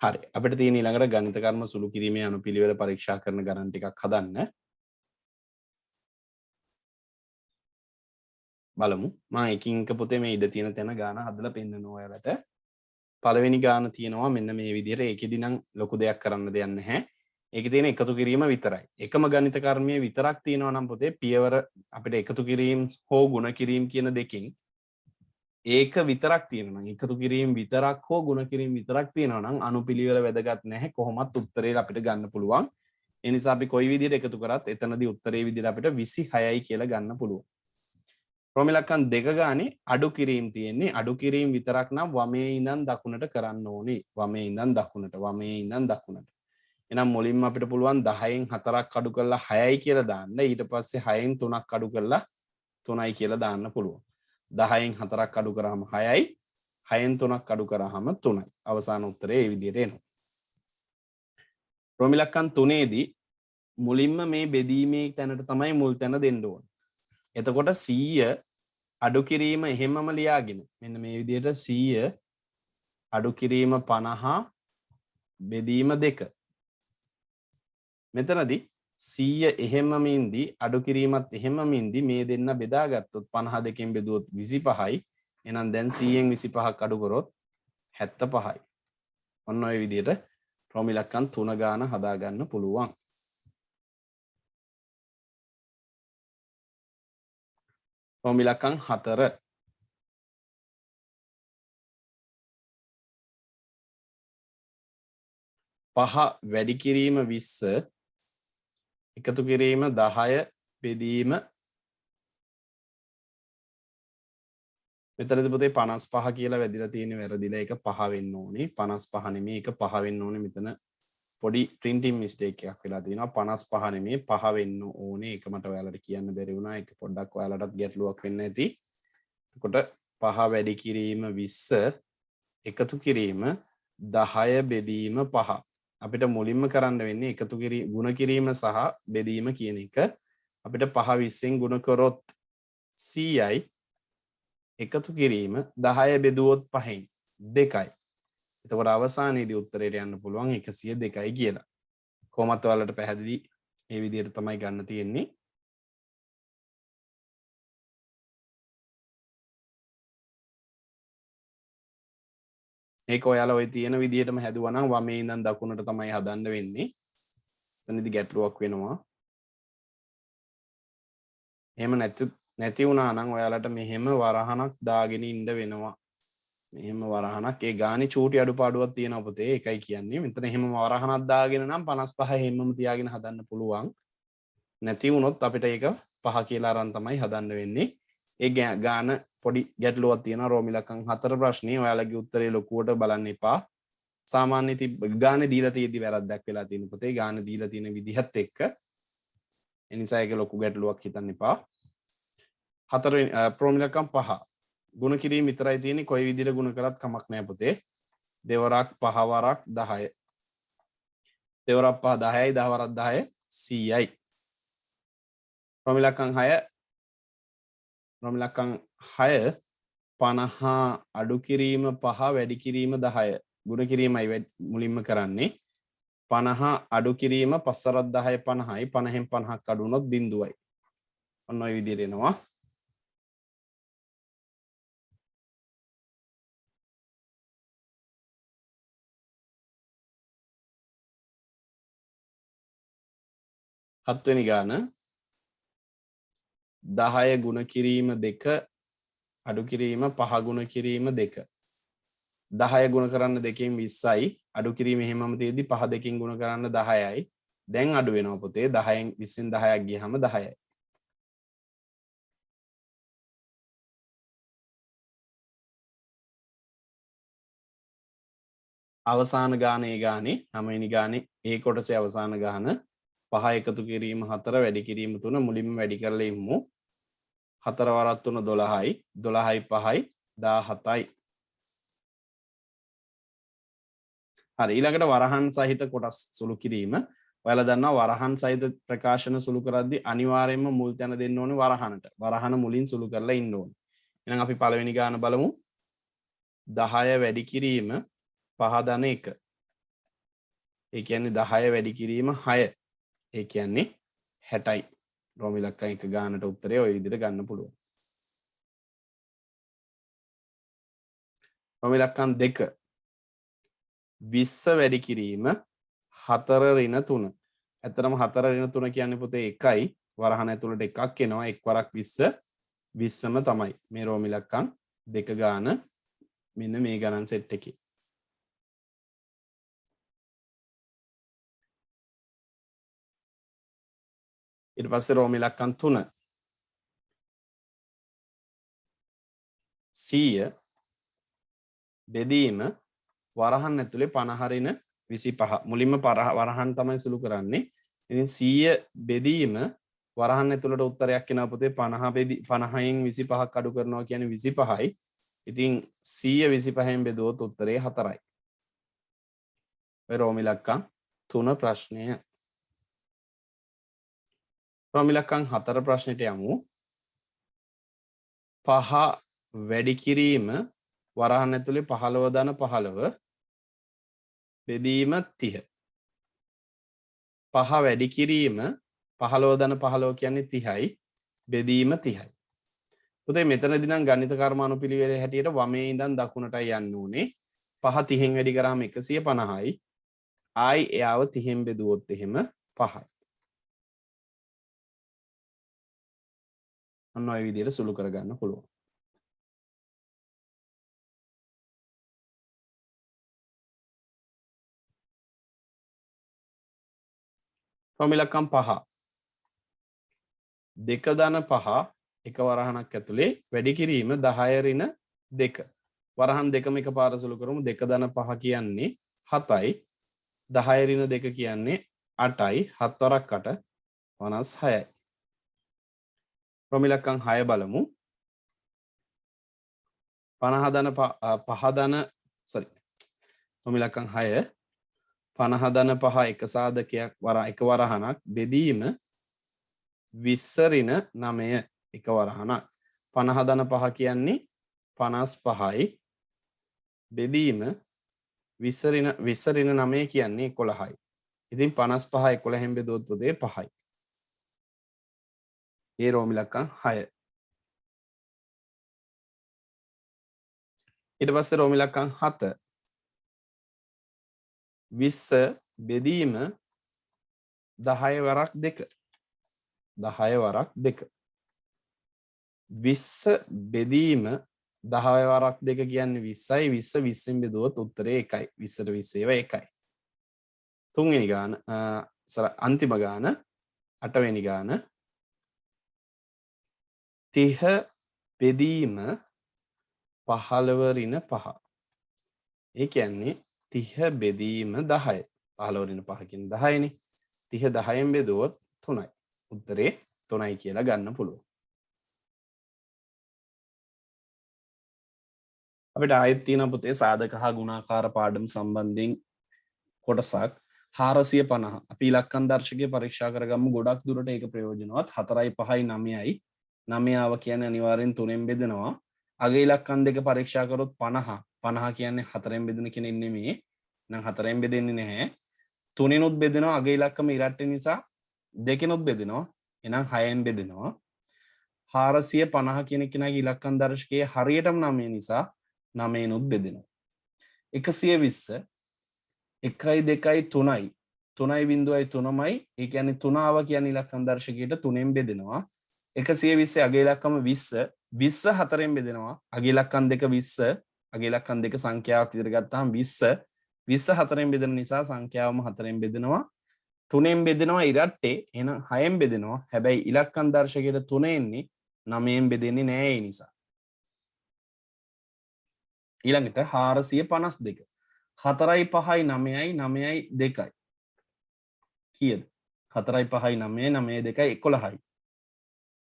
හරි අපිට තියෙන ඊළඟට ගණිත කර්ම සුළු කිරීමේ අනුපිළිවෙල පරීක්ෂා කරන ගණන් ටිකක් හදන්න. බලමු. මම එකින් එක පොතේ මේ ඉඩ තියෙන තැන ගාන හදලා පෙන්නනවා ඔයාලට. පළවෙනි ගාන තියෙනවා මෙන්න මේ විදිහට. ඒකෙදි නම් ලොකු දෙයක් කරන්න දෙයක් නැහැ. ඒකේ තියෙන එකතු කිරීම විතරයි. එකම ගණිත කර්මයේ විතරක් තියෙනවා නම් පොතේ පියවර අපිට එකතු කිරීම හෝ ගුණ කිරීම කියන දෙකෙන් ඒක විතරක් තියෙනවා නම් එකතු කිරීම විතරක් හෝ ගුණ කිරීම විතරක් තියෙනවා නම් අනුපිළිවෙල වැදගත් නැහැ. කොහොමත් උත්තරේ අපිට ගන්න පුළුවන්. ඒ නිසා අපි කොයි විදිහට එකතු කරත් එතනදී උත්තරේ විදිහට අපිට 26යි කියලා ගන්න පුළුවන්. රෝමිලකම් 2 ගානේ අඩු කිරීම තියෙන්නේ. අඩු කිරීම විතරක් නම් වමේ ඉඳන් දකුණට කරන්න ඕනේ. වමේ ඉඳන් දකුණට, වමේ ඉඳන් දකුණට. එහෙනම් මුලින්ම අපිට පුළුවන් 10න් 4ක් අඩු කරලා 6යි කියලා දාන්න. ඊට පස්සේ 6න් 3ක් අඩු කරලා 3යි කියලා දාන්න පුළුවන්. 10න් 4ක් අඩු කරාම 6යි 6න් 3ක් අඩු කරාම 3යි. අවසාන උත්තරේ මේ විදිහට එනවා. රෝමිලකම් 3ේදී මුලින්ම මේ බෙදීමේ තැනට තමයි මුල් තැන දෙන්න ඕනේ. එතකොට 100 අඩු කිරීම එහෙමම ලියාගෙන මෙන්න මේ විදිහට 100 අඩු කිරීම 50 බෙදීම 2. මෙතනදී 100 එහෙමම ඉඳි අඩු කිරීමත් එහෙමම ඉඳි මේ දෙන්න බෙදාගත්තොත් 52කින් බෙදුවොත් 25යි. එහෙනම් දැන් 100න් 25ක් අඩු කරොත් 75යි. ඔන්න ඔය විදිහට රෝමිලකම් 3 ගාන හදා ගන්න පුළුවන්. රෝමිලකම් 4. 5 වැඩි කිරීම 20 එකතු කිරීම 10 බෙදීම මෙතනදී පුතේ 55 කියලා වැදිලා තියෙන්නේ වැරදිලා ඒක 5 වෙන්න ඕනේ 55 නෙමෙයි ඒක 5 වෙන්න ඕනේ මෙතන පොඩි printing mistake එකක් වෙලා තියෙනවා 55 නෙමෙයි 5 වෙන්න ඕනේ ඒක මට ඔයාලට කියන්න බැරි වුණා ඒක පොඩ්ඩක් ඔයාලටත් ගැටලුවක් වෙන්න ඇති එතකොට 5 වැඩි කිරීම 20 එකතු කිරීම 10 බෙදීම 5 අපිට මුලින්ම කරන්න වෙන්නේ එකතු කිරීම ගුණ කිරීම සහ බෙදීම කියන එක අපිට 5 20න් ගුණ කරොත් 100යි එකතු කිරීම 10 බෙදුවොත් 5න් 2යි. එතකොට අවසානයේදී උත්තරයට යන්න පුළුවන් 102යි කියලා. කොහොමත් ඔයාලට පැහැදිලි මේ විදිහට තමයි ගන්න තියෙන්නේ. ඒක ඔයාලා ওই තියෙන විදිහටම හැදුවා නම් වමේ ඉඳන් දකුණට තමයි හදන්න වෙන්නේ. එතනදී ගැටලුවක් වෙනවා. එහෙම නැති වුණා නම් ඔයාලට මෙහෙම වරහනක් දාගෙන ඉන්න වෙනවා. මෙහෙම වරහනක් ඒ ගානේ චූටි අඩුපාඩුවක් තියෙනවා පුතේ. ඒකයි කියන්නේ. මෙතන එහෙම වරහනක් දාගෙන නම් 55 හැමම තියාගෙන හදන්න පුළුවන්. නැති වුණොත් අපිට ඒක 5 කියලා අරන් තමයි හදන්න වෙන්නේ. ඒ ගාන පොඩි ගැටලුවක් තියෙනවා රෝම ඉලක්කම් 4 ප්‍රශ්නේ. ඔයාලගේ උත්තරේ ලොකුවට බලන්න එපා. සාමාන්‍ය ගානේ දීලා තියෙද්දි වැරද්දක් වෙලා තියෙන පුතේ. ගානේ දීලා තියෙන විදිහත් එක්ක. ඒ නිසා ඒක ලොකු ගැටලුවක් හිතන්න එපා. 4 රෝම ඉලක්කම් 5 ගුණ කිරීම විතරයි තියෙන්නේ කොයි විදිහට ගුණ කරත් කමක් නැහැ පුතේ. දෙවරක් 5 වරක් 10. දෙවරක් 5 10යි 10 වරක් 10 100යි. රෝම ඉලක්කම් 6 50 අඩු කිරීම 5 වැඩි කිරීම 10 ගුණ කිරීමයි මුලින්ම කරන්නේ 50 අඩු කිරීම 5 10 50යි 50න් 50ක් අඩු වුණොත් බිඳුවයි. ඔන්න ඔය විදිහට එනවා. හත්වෙනි ගාන 10 ගුණ කිරීම 2 අඩු කිරීම 5 ගුණ කිරීම 2 10 ගුණ කරන්න 2කින් 20යි අඩු කිරීම එහෙමම තියෙද්දි 5 2කින් ගුණ කරන්න 10යි දැන් අඩු වෙනවා පුතේ 10න් 20න් 10ක් ගියහම 10යි අවසාන ගානේ ගානේ 9 වෙනි ගානේ ඒ කොටසේ අවසාන ගාන 5 එකතු කිරීම 4 වැඩි කිරීම 3 මුලින්ම වැඩි කරලා ඉමු 4 වරක් 3 12යි 12යි 5යි 17යි හරි ඊළඟට වරහන් සහිත කොටස් සුළු කිරීම ඔයාලා දන්නවා වරහන් සහිත ප්‍රකාශන සුළු කරද්දී අනිවාර්යයෙන්ම මුල් තැන දෙන්න ඕනේ වරහනට වරහන මුලින් සුළු කරලා ඉන්න ඕනේ එහෙනම් අපි පළවෙනි ගාන බලමු 10 වැඩි කිරීම 5 ධන 1 ඒ කියන්නේ 10 වැඩි කිරීම 6 ඒ කියන්නේ 60යි රෝම ඉලක්කම් 1 ගානට උත්තරේ ওই විදිහට ගන්න පුළුවන් රෝම ඉලක්කම් 2 20 වැඩි කිරීම 4 ඍණ 3 ඇත්තටම 4 ඍණ 3 කියන්නේ පුතේ 1යි වරහන ඇතුළට එකක් එනවා එක් වරක් 20 20ම තමයි මේ රෝම ඉලක්කම් 2 ගාන මෙන්න මේ ගණන් සෙට් එකේ ඊට පස්සේ රෝම ඉලක්කම් 3 100 බෙදීම වරහන් ඇතුලේ 50 ඍණ 25 මුලින්ම වරහන් තමයි සුළු කරන්නේ ඉතින් 100 බෙදීම වරහන් ඇතුළට උත්තරයක් එනවා පුතේ 50න් 25ක් අඩු කරනවා කියන්නේ 25යි ඉතින් 100 25න් බෙදුවොත් උත්තරේ 4යි ඔය රෝම ඉලක්කම් 3 ප්‍රශ්නය රෝම ඉලක්කම් 4 ප්‍රශ්නෙට යමු 5 වැඩි කිරීම වරහන් ඇතුලේ 15 ධන 15 බෙදීම 30 5 වැඩි කිරීම 15 ධන 15 කියන්නේ 30යි බෙදීම 30යි පුතේ මෙතනදී නම් ගණිත කර්මානුපිළිවෙලේ හැටියට වමේ ඉඳන් දකුණටයි යන්න ඕනේ 5 30න් වැඩි කරාම 150යි ආයි එයාව 30න් බෙදුවොත් එහෙම 5යි අන්න ඔය විදිහට සුළු කරගන්න පුළුවන් රෝම ඉලක්කම් 5 2 ධන 5 එක වරහණක් ඇතුලේ වැඩි කිරීම 10 ඍණ 2 වරහන් දෙකම එකපාර සුළු කරමු 2 ධන 5 කියන්නේ 7යි 10 ඍණ 2 කියන්නේ 8යි 7 වරක් 8 56යි රෝම ඉලක්කම් 6 බලමු 50 ධන 5 ධන sorry රෝම ඉලක්කම් 6 50 ධන 5 එක සාධකයක් එක වරහණක් බෙදීම 20 ඍණ 9 එක වරහණක් 50 ධන 5 කියන්නේ 55යි බෙදීම 20 ඍණ 9 කියන්නේ 11යි. ඉතින් 55 11න් බෙදුවොත් පුතේ 5යි. ඒ රෝම ඉලක්කම් 6. ඊට පස්සේ රෝම ඉලක්කම් 7 20 බෙදීම 10 වරක් 2 10 වරක් 2 20 බෙදීම 10 වරක් 2 කියන්නේ 20යි 20 20න් බෙදුවොත් උත්තරේ 1යි 20ට 20 ඒවා 1යි තුන්වෙනි ගාන අන්තිම ගාන 8 වෙනි ගාන 30 බෙදීම 15 ඍණ 5 ඒ කියන්නේ 30 බෙදීම 10 15 ඍණ 5 කියන්නේ 10යිනේ 30 10න් බෙදුවොත් 3යි උත්තරේ 3යි කියලා ගන්න පුළුවන් අපිට ආයෙත් තියෙනවා පුතේ සාධක හා ගුණාකාර පාඩම් සම්බන්ධයෙන් කොටසක් 450 අපි ඉලක්කම් දර්ශකයේ පරීක්ෂා කරගමු ගොඩක් දුරට ඒක ප්‍රයෝජනවත් 4යි 5යි 9යි 9 ආව කියන්නේ අනිවාර්යෙන් 3ෙන් බෙදෙනවා අගේ ඉලක්කම් දෙක පරීක්ෂා කරොත් 50 50 කියන්නේ 4ෙන් බෙදෙන කෙනෙක් නෙමෙයි නම් 4ෙන් බෙදෙන්නේ නැහැ 3ෙනුත් බෙදෙනවා අගේ ඉලක්කම ඉරට්ටේ නිසා 2කෙනුත් බෙදෙනවා එහෙනම් 6ෙන් බෙදෙනවා 450 කියන කෙනාගේ ඉලක්කම් දර්ශකයේ හරියටම 9 නිසා 9ෙනුත් බෙදෙනවා 120 1යි 2යි 3යි 3යි බිඳුවයි 3මයි ඒ කියන්නේ 3 ආව කියන්නේ ඉලක්කම් දර්ශකයට 3ෙන් බෙදෙනවා 120 අගේ ඉලක්කම 20 20 4ෙන් බෙදෙනවා අගේ ඉලක්කම් දෙක 20 අගේ ඉලක්කම් දෙක සංඛ්‍යාවක් විදිහට ගත්තාම 20 20 4ෙන් බෙදෙන නිසා සංඛ්‍යාවම 4ෙන් බෙදෙනවා 3ෙන් බෙදෙනවා ඉරට්ටේ එහෙනම් 6ෙන් බෙදෙනවා හැබැයි ඉලක්කම් දර්ශකයට 3 එන්නේ 9ෙන් බෙදෙන්නේ නැහැ ඒ නිසා ඊළඟට 452 4යි 5යි 9යි 9යි 2යි කීයද 4යි 5යි 9යි 9යි 2යි 11යි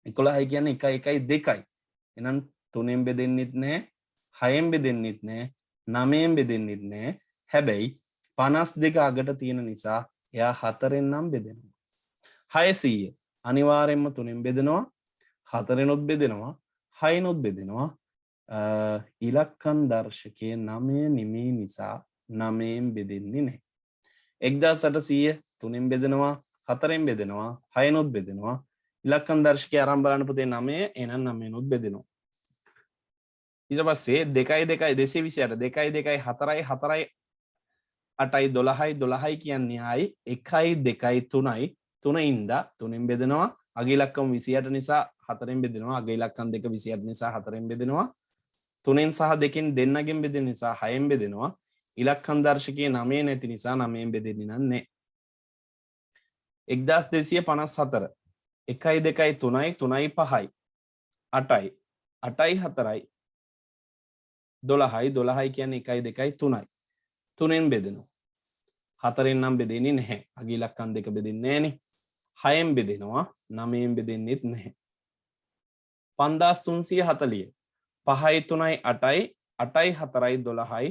11යි කියන්නේ 1යි 1යි 2යි එහෙනම් 3ෙන් බෙදෙන්නෙත් නැහැ 6ෙන් බෙදෙන්නෙත් නැහැ 9ෙන් බෙදෙන්නෙත් නැහැ හැබැයි 52 අගට තියෙන නිසා එයා 4ෙන් නම් බෙදෙනවා 600 අනිවාර්යෙන්ම 3ෙන් බෙදෙනවා 4ෙනුත් බෙදෙනවා 6ෙනුත් බෙදෙනවා ඉලක්කම් දර්ශකයේ 9 නෙමෙයි නිසා 9ෙන් බෙදෙන්නේ නැහැ 1800 3ෙන් බෙදෙනවා 4ෙන් බෙදෙනවා 6ෙනුත් බෙදෙනවා ඉලක්කම් දර්ශකයේ ආරම්භ බලන්න පුතේ 9 එහෙනම් 9ෙනුත් බෙදෙනවා ඊට පස්සේ 2යි 2යි 228 2යි 2යි 4යි 4යි 8යි 12යි 12යි කියන්නේ ආයි 1යි 2යි 3යි 3 ඉඳලා 3ෙන් බෙදෙනවා අගේ ඉලක්කම 28 නිසා 4ෙන් බෙදෙනවා අගේ ඉලක්කම් දෙක 28 නිසා 4ෙන් බෙදෙනවා 3ෙන් සහ 2කින් දෙන්නගෙන් බෙදෙන නිසා 6ෙන් බෙදෙනවා ඉලක්කම් දර්ශකයේ 9 නැති නිසා 9ෙන් බෙදෙන්නේ නැහැ 1254 1යි 2යි 3යි 3යි 5යි 8යි 8යි 4යි 12යි 12යි කියන්නේ 1යි 2යි 3යි 3ෙන් බෙදෙනවා 4ෙන් නම් බෙදෙන්නේ නැහැ අගේ ඉලක්කම් දෙක බෙදෙන්නේ නැහනේ 6ෙන් බෙදෙනවා 9ෙන් බෙදෙන්නෙත් නැහැ 5340 5යි 3යි 8යි 8යි 4යි 12යි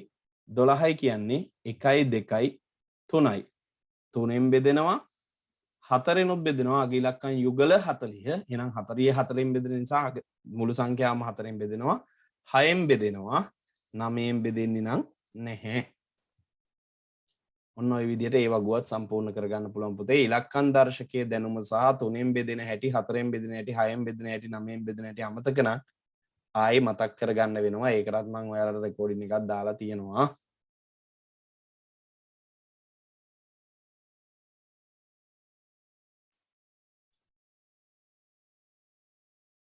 12යි කියන්නේ 1යි 2යි 3යි 3ෙන් බෙදෙනවා 4ෙනුත් බෙදෙනවා අගේ ඉලක්කම් යුගල 40 එහෙනම් 40 4ෙන් බෙදෙන නිසා මුළු සංඛ්‍යාවම 4ෙන් බෙදෙනවා 6ෙන් බෙදෙනවා 9ෙන් බෙදෙන්නේ නම් නැහැ ඔන්න ඔය විදිහට ඒ වගුවත් සම්පූර්ණ කරගන්න පුළුවන් පුතේ ඉලක්කම් දර්ශකයේ දැනුම සහ 3ෙන් බෙදෙන හැටි 4ෙන් බෙදෙන හැටි 6ෙන් බෙදෙන හැටි 9ෙන් බෙදෙන හැටි අමතක නම් ආයෙ මතක් කරගන්න වෙනවා ඒකටත් මම ඔයාලට රෙකෝඩින් එකක් දාලා තියෙනවා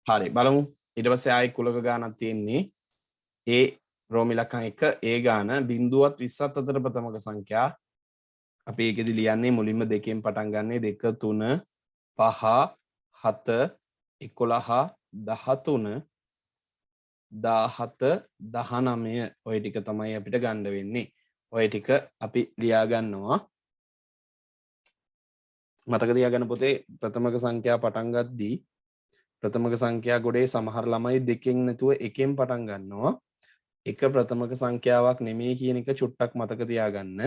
හරි බලමු ඊට පස්සේ ආයෙ කුලක ගානක් තියෙන්නේ ඒ රෝම ඉලක්කම් 1 ඒ ගාන බිඳුවත් 20ත් අතර ප්‍රථමක සංඛ්‍යා අපි ඒකෙදි ලියන්නේ මුලින්ම දෙකෙන් පටන් ගන්නේ 2 3 5 7 11 13 17 19 ඔය ටික තමයි අපිට ගන්න වෙන්නේ. ඔය ටික අපි ලියා ගන්නවා. මතක තියාගන්න පොතේ ප්‍රථමක සංඛ්‍යා පටන් ගද්දී ප්‍රථමක සංඛ්‍යා ගොඩේ සමහර ළමයි දෙකෙන් නැතුව එකෙන් පටන් ගන්නවා. එක ප්‍රථමක සංඛ්‍යාවක් නෙමෙයි කියන එක චුට්ටක් මතක තියාගන්න.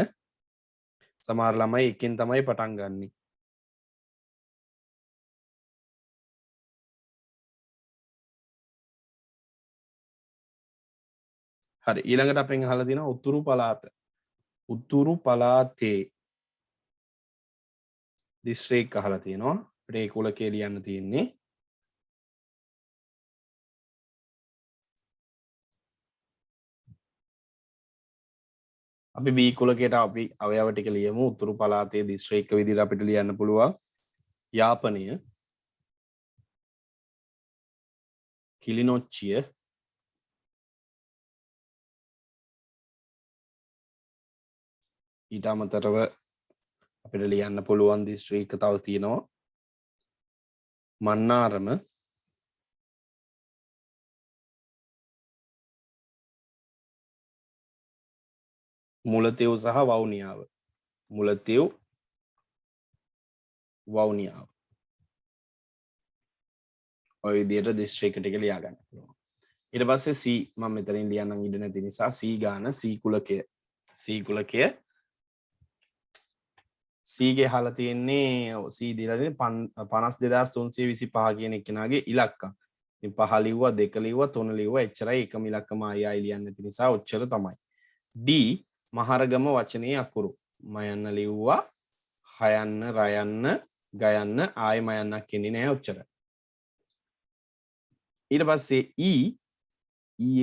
සමහර ළමයි එකෙන් තමයි පටන් ගන්නෙ. හරි ඊළඟට අපෙන් අහලා තියෙනවා උතුරු පළාත. උතුරු පළාතේ දිස්ත්‍රික් අහලා තියෙනවා. අපිට ඒ කුලකේ ලියන්න තියෙන්නේ. අපි B කුලකයට අපි අවයව ටික ලියමු. උතුරු පළාතේ දිස්ත්‍රික් විදිහට අපිට ලියන්න පුළුවන්. යාපනය, කිලිනොච්චිය, ඊට අමතරව අපිට ලියන්න පුළුවන් දිස්ත්‍රික් තව තියෙනවා. මන්නාරම, මුලතිව් සහ වවුනියාව. මුලතිව් වවුනියාව. ඔය විදිහට දිස්ත්‍රික් ටික ලියා ගන්න පුළුවන්. ඊට පස්සේ C මම මෙතනින් ලියන්නම් ඉඩ නැති නිසා C ගාන C කුලකය. C කුලකය C ගේ අහලා තියෙන්නේ C දීලා තියෙන්නේ 52325 කියන එක්කෙනාගේ ඉලක්කම්. ඉතින් 5 ලිව්වා 2 ලිව්වා 3 ලිව්වා එච්චරයි එකම ඉලක්කම ආයෙ ලියන්න නැති නිසා ඔච්චර තමයි. D මහරගම වචනේ අකුරු. මයන්න ලිව්වා හයන්න රයන්න ගයන්න ආයෙ මයන්නක් එන්නේ නැහැ ඔච්චර. ඊට පස්සේ E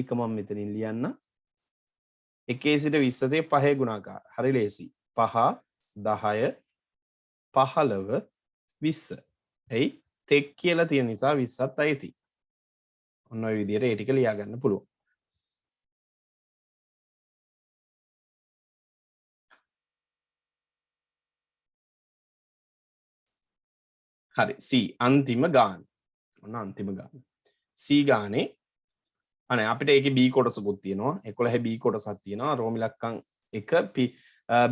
එක මම මෙතනින් ලියන්න. 1 සිට 20 තේ 5 ගුණාකාර. හරි ලේසි. 5 10 15 20. එයි තෙක් කියලා තියෙන නිසා 20ත් අයිති. ඔන්න ඔය විදිහට ඒ ටික ලියා ගන්න පුළුවන්. හරි C අන්තිම ගාන. ඔන්න අන්තිම ගාන. C ගානේ අනේ අපිට ඒකේ B කොටසකුත් තියෙනවා. 11 B කොටසක් තියෙනවා. රෝම ඉලක්කම් 1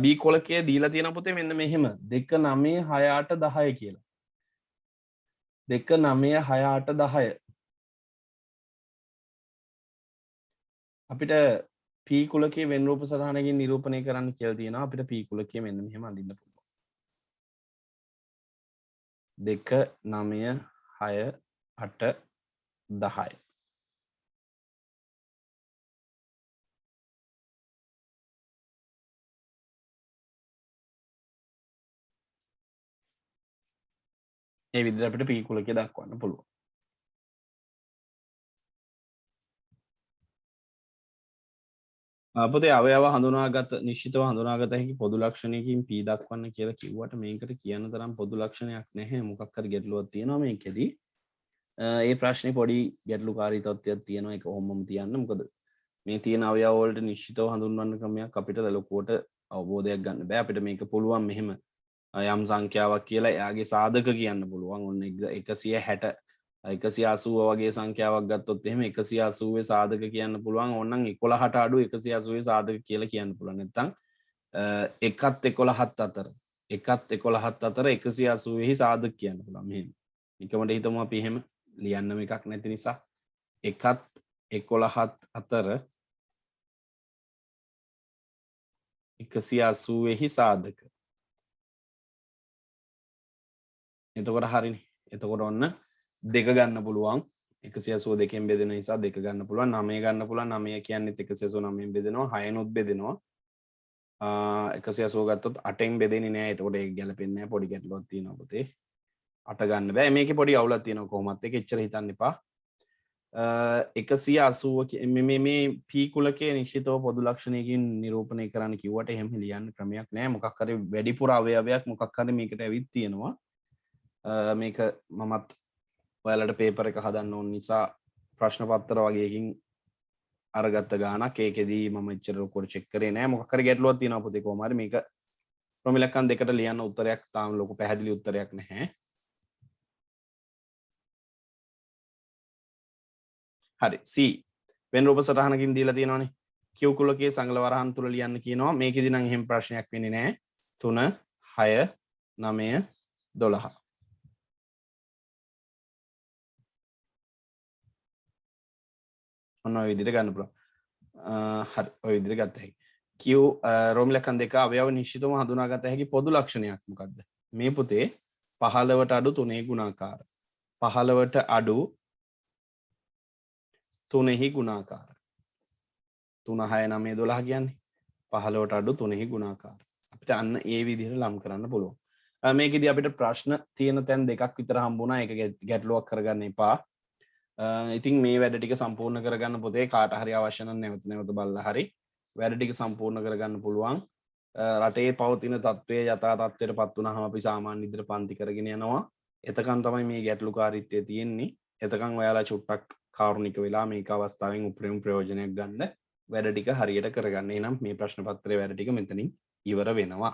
B කොලකයේ දීලා තියෙන පොතේ මෙන්න මෙහෙම 2 9 6 8 10 කියලා. 2 9 6 8 10. අපිට P කුලකයේ වෙන් රූප සටහනකින් නිරූපණය කරන්න කියලා තියෙනවා. අපිට P කුලකයේ මෙන්න මෙහෙම අඳින්න පුළුවන්. 2 9 6 8 10. ඒ විදිහට අපිට P කුලකය දක්වන්න පුළුවන්. පොතේ අවයව හඳුනාගත නිශ්චිතව හඳුනාගත හැකි පොදු ලක්ෂණයකින් P දක්වන්න කියලා කිව්වට මේකට කියන්න තරම් පොදු ලක්ෂණයක් නැහැ. මොකක් හරි ගැටලුවක් තියෙනවා මේකෙදි. ඒ ප්‍රශ්නේ පොඩි ගැටලුකාරී තත්ත්වයක් තියෙනවා. ඒක ඔහොමම තියන්න. මොකද මේ තියෙන අවයව වලට නිශ්චිතව හඳුන්වන්න ක්‍රමයක් අපිට ලොකුවට අවබෝධයක් ගන්න බෑ. අපිට මේක පුළුවන් මෙහෙම යම් සංඛ්‍යාවක් කියලා එයාගේ සාධක කියන්න පුළුවන්. ඔන්න 160 180 වගේ සංඛ්‍යාවක් ගත්තොත් එහෙම 180 සාධක කියන්න පුළුවන්. ඕනනම් 11ට අඩු 180 සාධක කියලා කියන්න පුළුවන්. නැත්නම් 1ත් 11ත් අතර 1ත් 11ත් අතර 180 සාධක කියන්න පුළුවන්. මෙහෙම. නිකමට හිතමු අපි එහෙම ලියන්නම එකක් නැති නිසා 1ත් 11ත් අතර 180 සාධක. එතකොට හරිනේ. එතකොට ඔන්න දෙක ගන්න පුළුවන්. 182 බෙදෙන නිසා දෙක ගන්න පුළුවන්. 9 ගන්න පුළුවන්. 9 කියන්නේ 189 බෙදෙනවා. 6 නුත් බෙදෙනවා. 180 ගත්තොත් 8න් බෙදෙන්නේ නැහැ. එතකොට ඒක ගැලපෙන්නේ නැහැ. පොඩි ගැටලුවක් තියෙනවා පුතේ. 8 ගන්න බෑ. මේකේ පොඩි අවුලක් තියෙනවා කොහොමත්. ඒක එච්චර හිතන්න එපා. 180 මේ P කුලකයේ නිශ්චිතව පොදු ලක්ෂණයකින් නිරූපණය කරන්න කිව්වට එහෙම ලියන්න ක්‍රමයක් නැහැ. මොකක් හරි වැඩිපුර අවයවයක් මොකක් හරි මේකට ඇවිත් තියෙනවා. මේක මමත් ඔයාලට පේපර් එක හදන්න ඕන නිසා ප්‍රශ්න පත්‍ර වගේකින් අරගත්ත ගානක්. ඒකෙදී මම එච්චර ලොකුවට චෙක් කරේ නෑ. මොකක් හරි ගැටලුවක් තියෙනවා පුතේ. කොහොම හරි මේක රෝම ඉලක්කම් දෙකට ලියන්න උත්තරයක් තාම ලොකු පැහැදිලි උත්තරයක් නැහැ. හරි C වෙන රූප සටහනකින් දීලා තියෙනවානේ. Q කුලකයේ සංගල වරහන් තුල ලියන්න කියනවා. මේකෙදි නම් එහෙම ප්‍රශ්නයක් වෙන්නේ නැහැ. 3 6 9 12 ඔන්න ඔය විදිහට ගන්න පුළුවන්. හරි ඔය විදිහට ගත්ත හැකි. Q රෝම ඉලක්කම් දෙක අවයව නිශ්චිතවම හඳුනාගත හැකි පොදු ලක්ෂණයක් මොකක්ද? මේ පුතේ 15ට අඩු 3 ගුණාකාර. 15ට අඩු 3හි ගුණාකාර. 3 6 9 12 කියන්නේ 15ට අඩු 3හි ගුණාකාර. අපිට අන්න ඒ විදිහට ලම් කරන්න පුළුවන්. මේකෙදි අපිට ප්‍රශ්න තියෙන තැන් දෙකක් විතර හම්බුණා. ඒක ගැටලුවක් කරගන්න එපා. ඉතින් මේ වැඩ ටික සම්පූර්ණ කරගන්න පොතේ කාට හරි අවශ්‍ය නම් නැවත බලලා හරි වැඩ ටික සම්පූර්ණ කරගන්න පුළුවන්. රටේ පවතින තත්ත්වයේ යථා තත්ත්වයට පත් වුණාම අපි සාමාන්‍ය විදිහට පන්ති කරගෙන යනවා. එතකන් තමයි මේ ගැටලුකාරීත්වය තියෙන්නේ. එතකන් ඔයාලා චුට්ටක් කාරුණික වෙලා මේක අවස්ථාවෙන් උපරිම ප්‍රයෝජනයක් ගන්න වැඩ ටික හරියට කරගන්න. එහෙනම් මේ ප්‍රශ්න පත්‍රයේ වැඩ ටික මෙතනින් ඉවර වෙනවා.